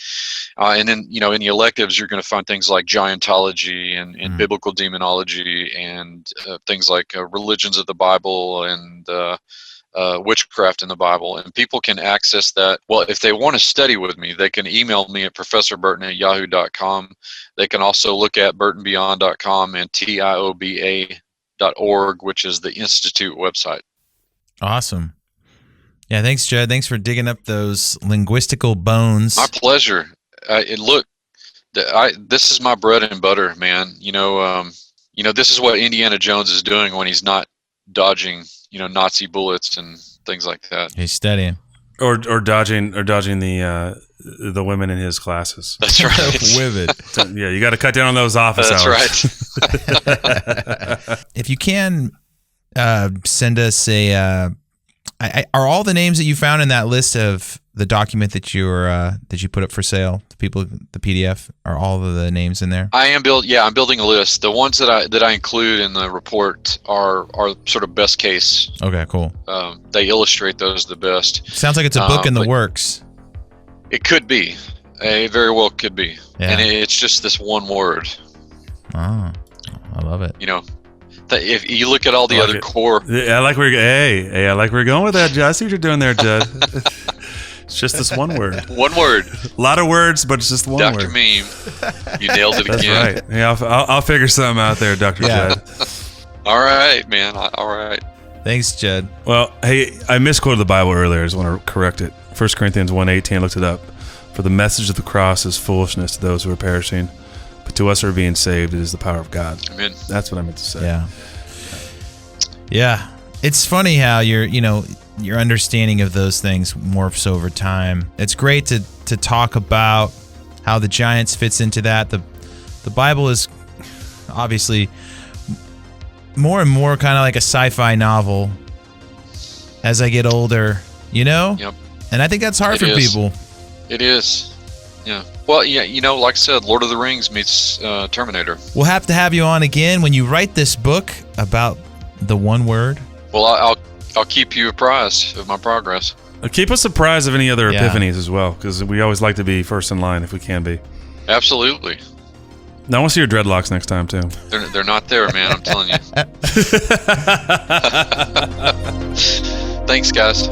And then, in the electives, you're going to find things like giantology and biblical demonology and things like religions of the Bible and witchcraft in the Bible. And people can access that. Well, if they want to study with me, they can email me at professorburton@yahoo.com. They can also look at burtonbeyond.com and tioba.org, which is the Institute website. Awesome. Yeah, thanks, Judd. Thanks for digging up those linguistical bones. My pleasure. This is my bread and butter, man. This is what Indiana Jones is doing when he's not dodging, Nazi bullets and things like that. He's studying, or dodging the women in his classes. That's right. Women. So, yeah, you got to cut down on those office hours. That's right. If you can send us a Are all the names that you found in that list of the document that you put up for sale to people, the PDF, are all of the names in there? I'm building a list. The ones that I include in the report are sort of best case. Okay, cool. They illustrate those the best. Sounds like it's a book in the works. It could be. It very well could be. Yeah. And it's just this one word. Oh, I love it. You know, if you look at all the other core. I like where I like where you're going with that, Judd. I see what you're doing there, Judd. It's just this one word. One word. A lot of words, but it's just one word. Dr. Meme, you nailed it That's again. right. Yeah, I'll figure something out there, Dr. Judd. All right, man. All right. Thanks, Judd. Well, hey, I misquoted the Bible earlier. I just want to correct it. 1 Corinthians 1:18, I looked it up. For the message of the cross is foolishness to those who are perishing, but to us who are being saved, it is the power of God. Amen. That's what I meant to say. Yeah. Yeah. It's funny how your understanding of those things morphs over time. It's great to talk about how the Giants fits into that. The Bible is obviously more and more kind of like a sci-fi novel as I get older, you know? Yep. And I think that's hard for people. It is. Yeah. Well, yeah, like I said, Lord of the Rings meets Terminator. We'll have to have you on again when you write this book about the one word. Well, I'll keep you apprised of my progress. Keep us apprised of any other epiphanies as well, because we always like to be first in line if we can be. Absolutely. Now, I want to see your dreadlocks next time, too. They're not there, man. I'm telling you. Thanks, guys.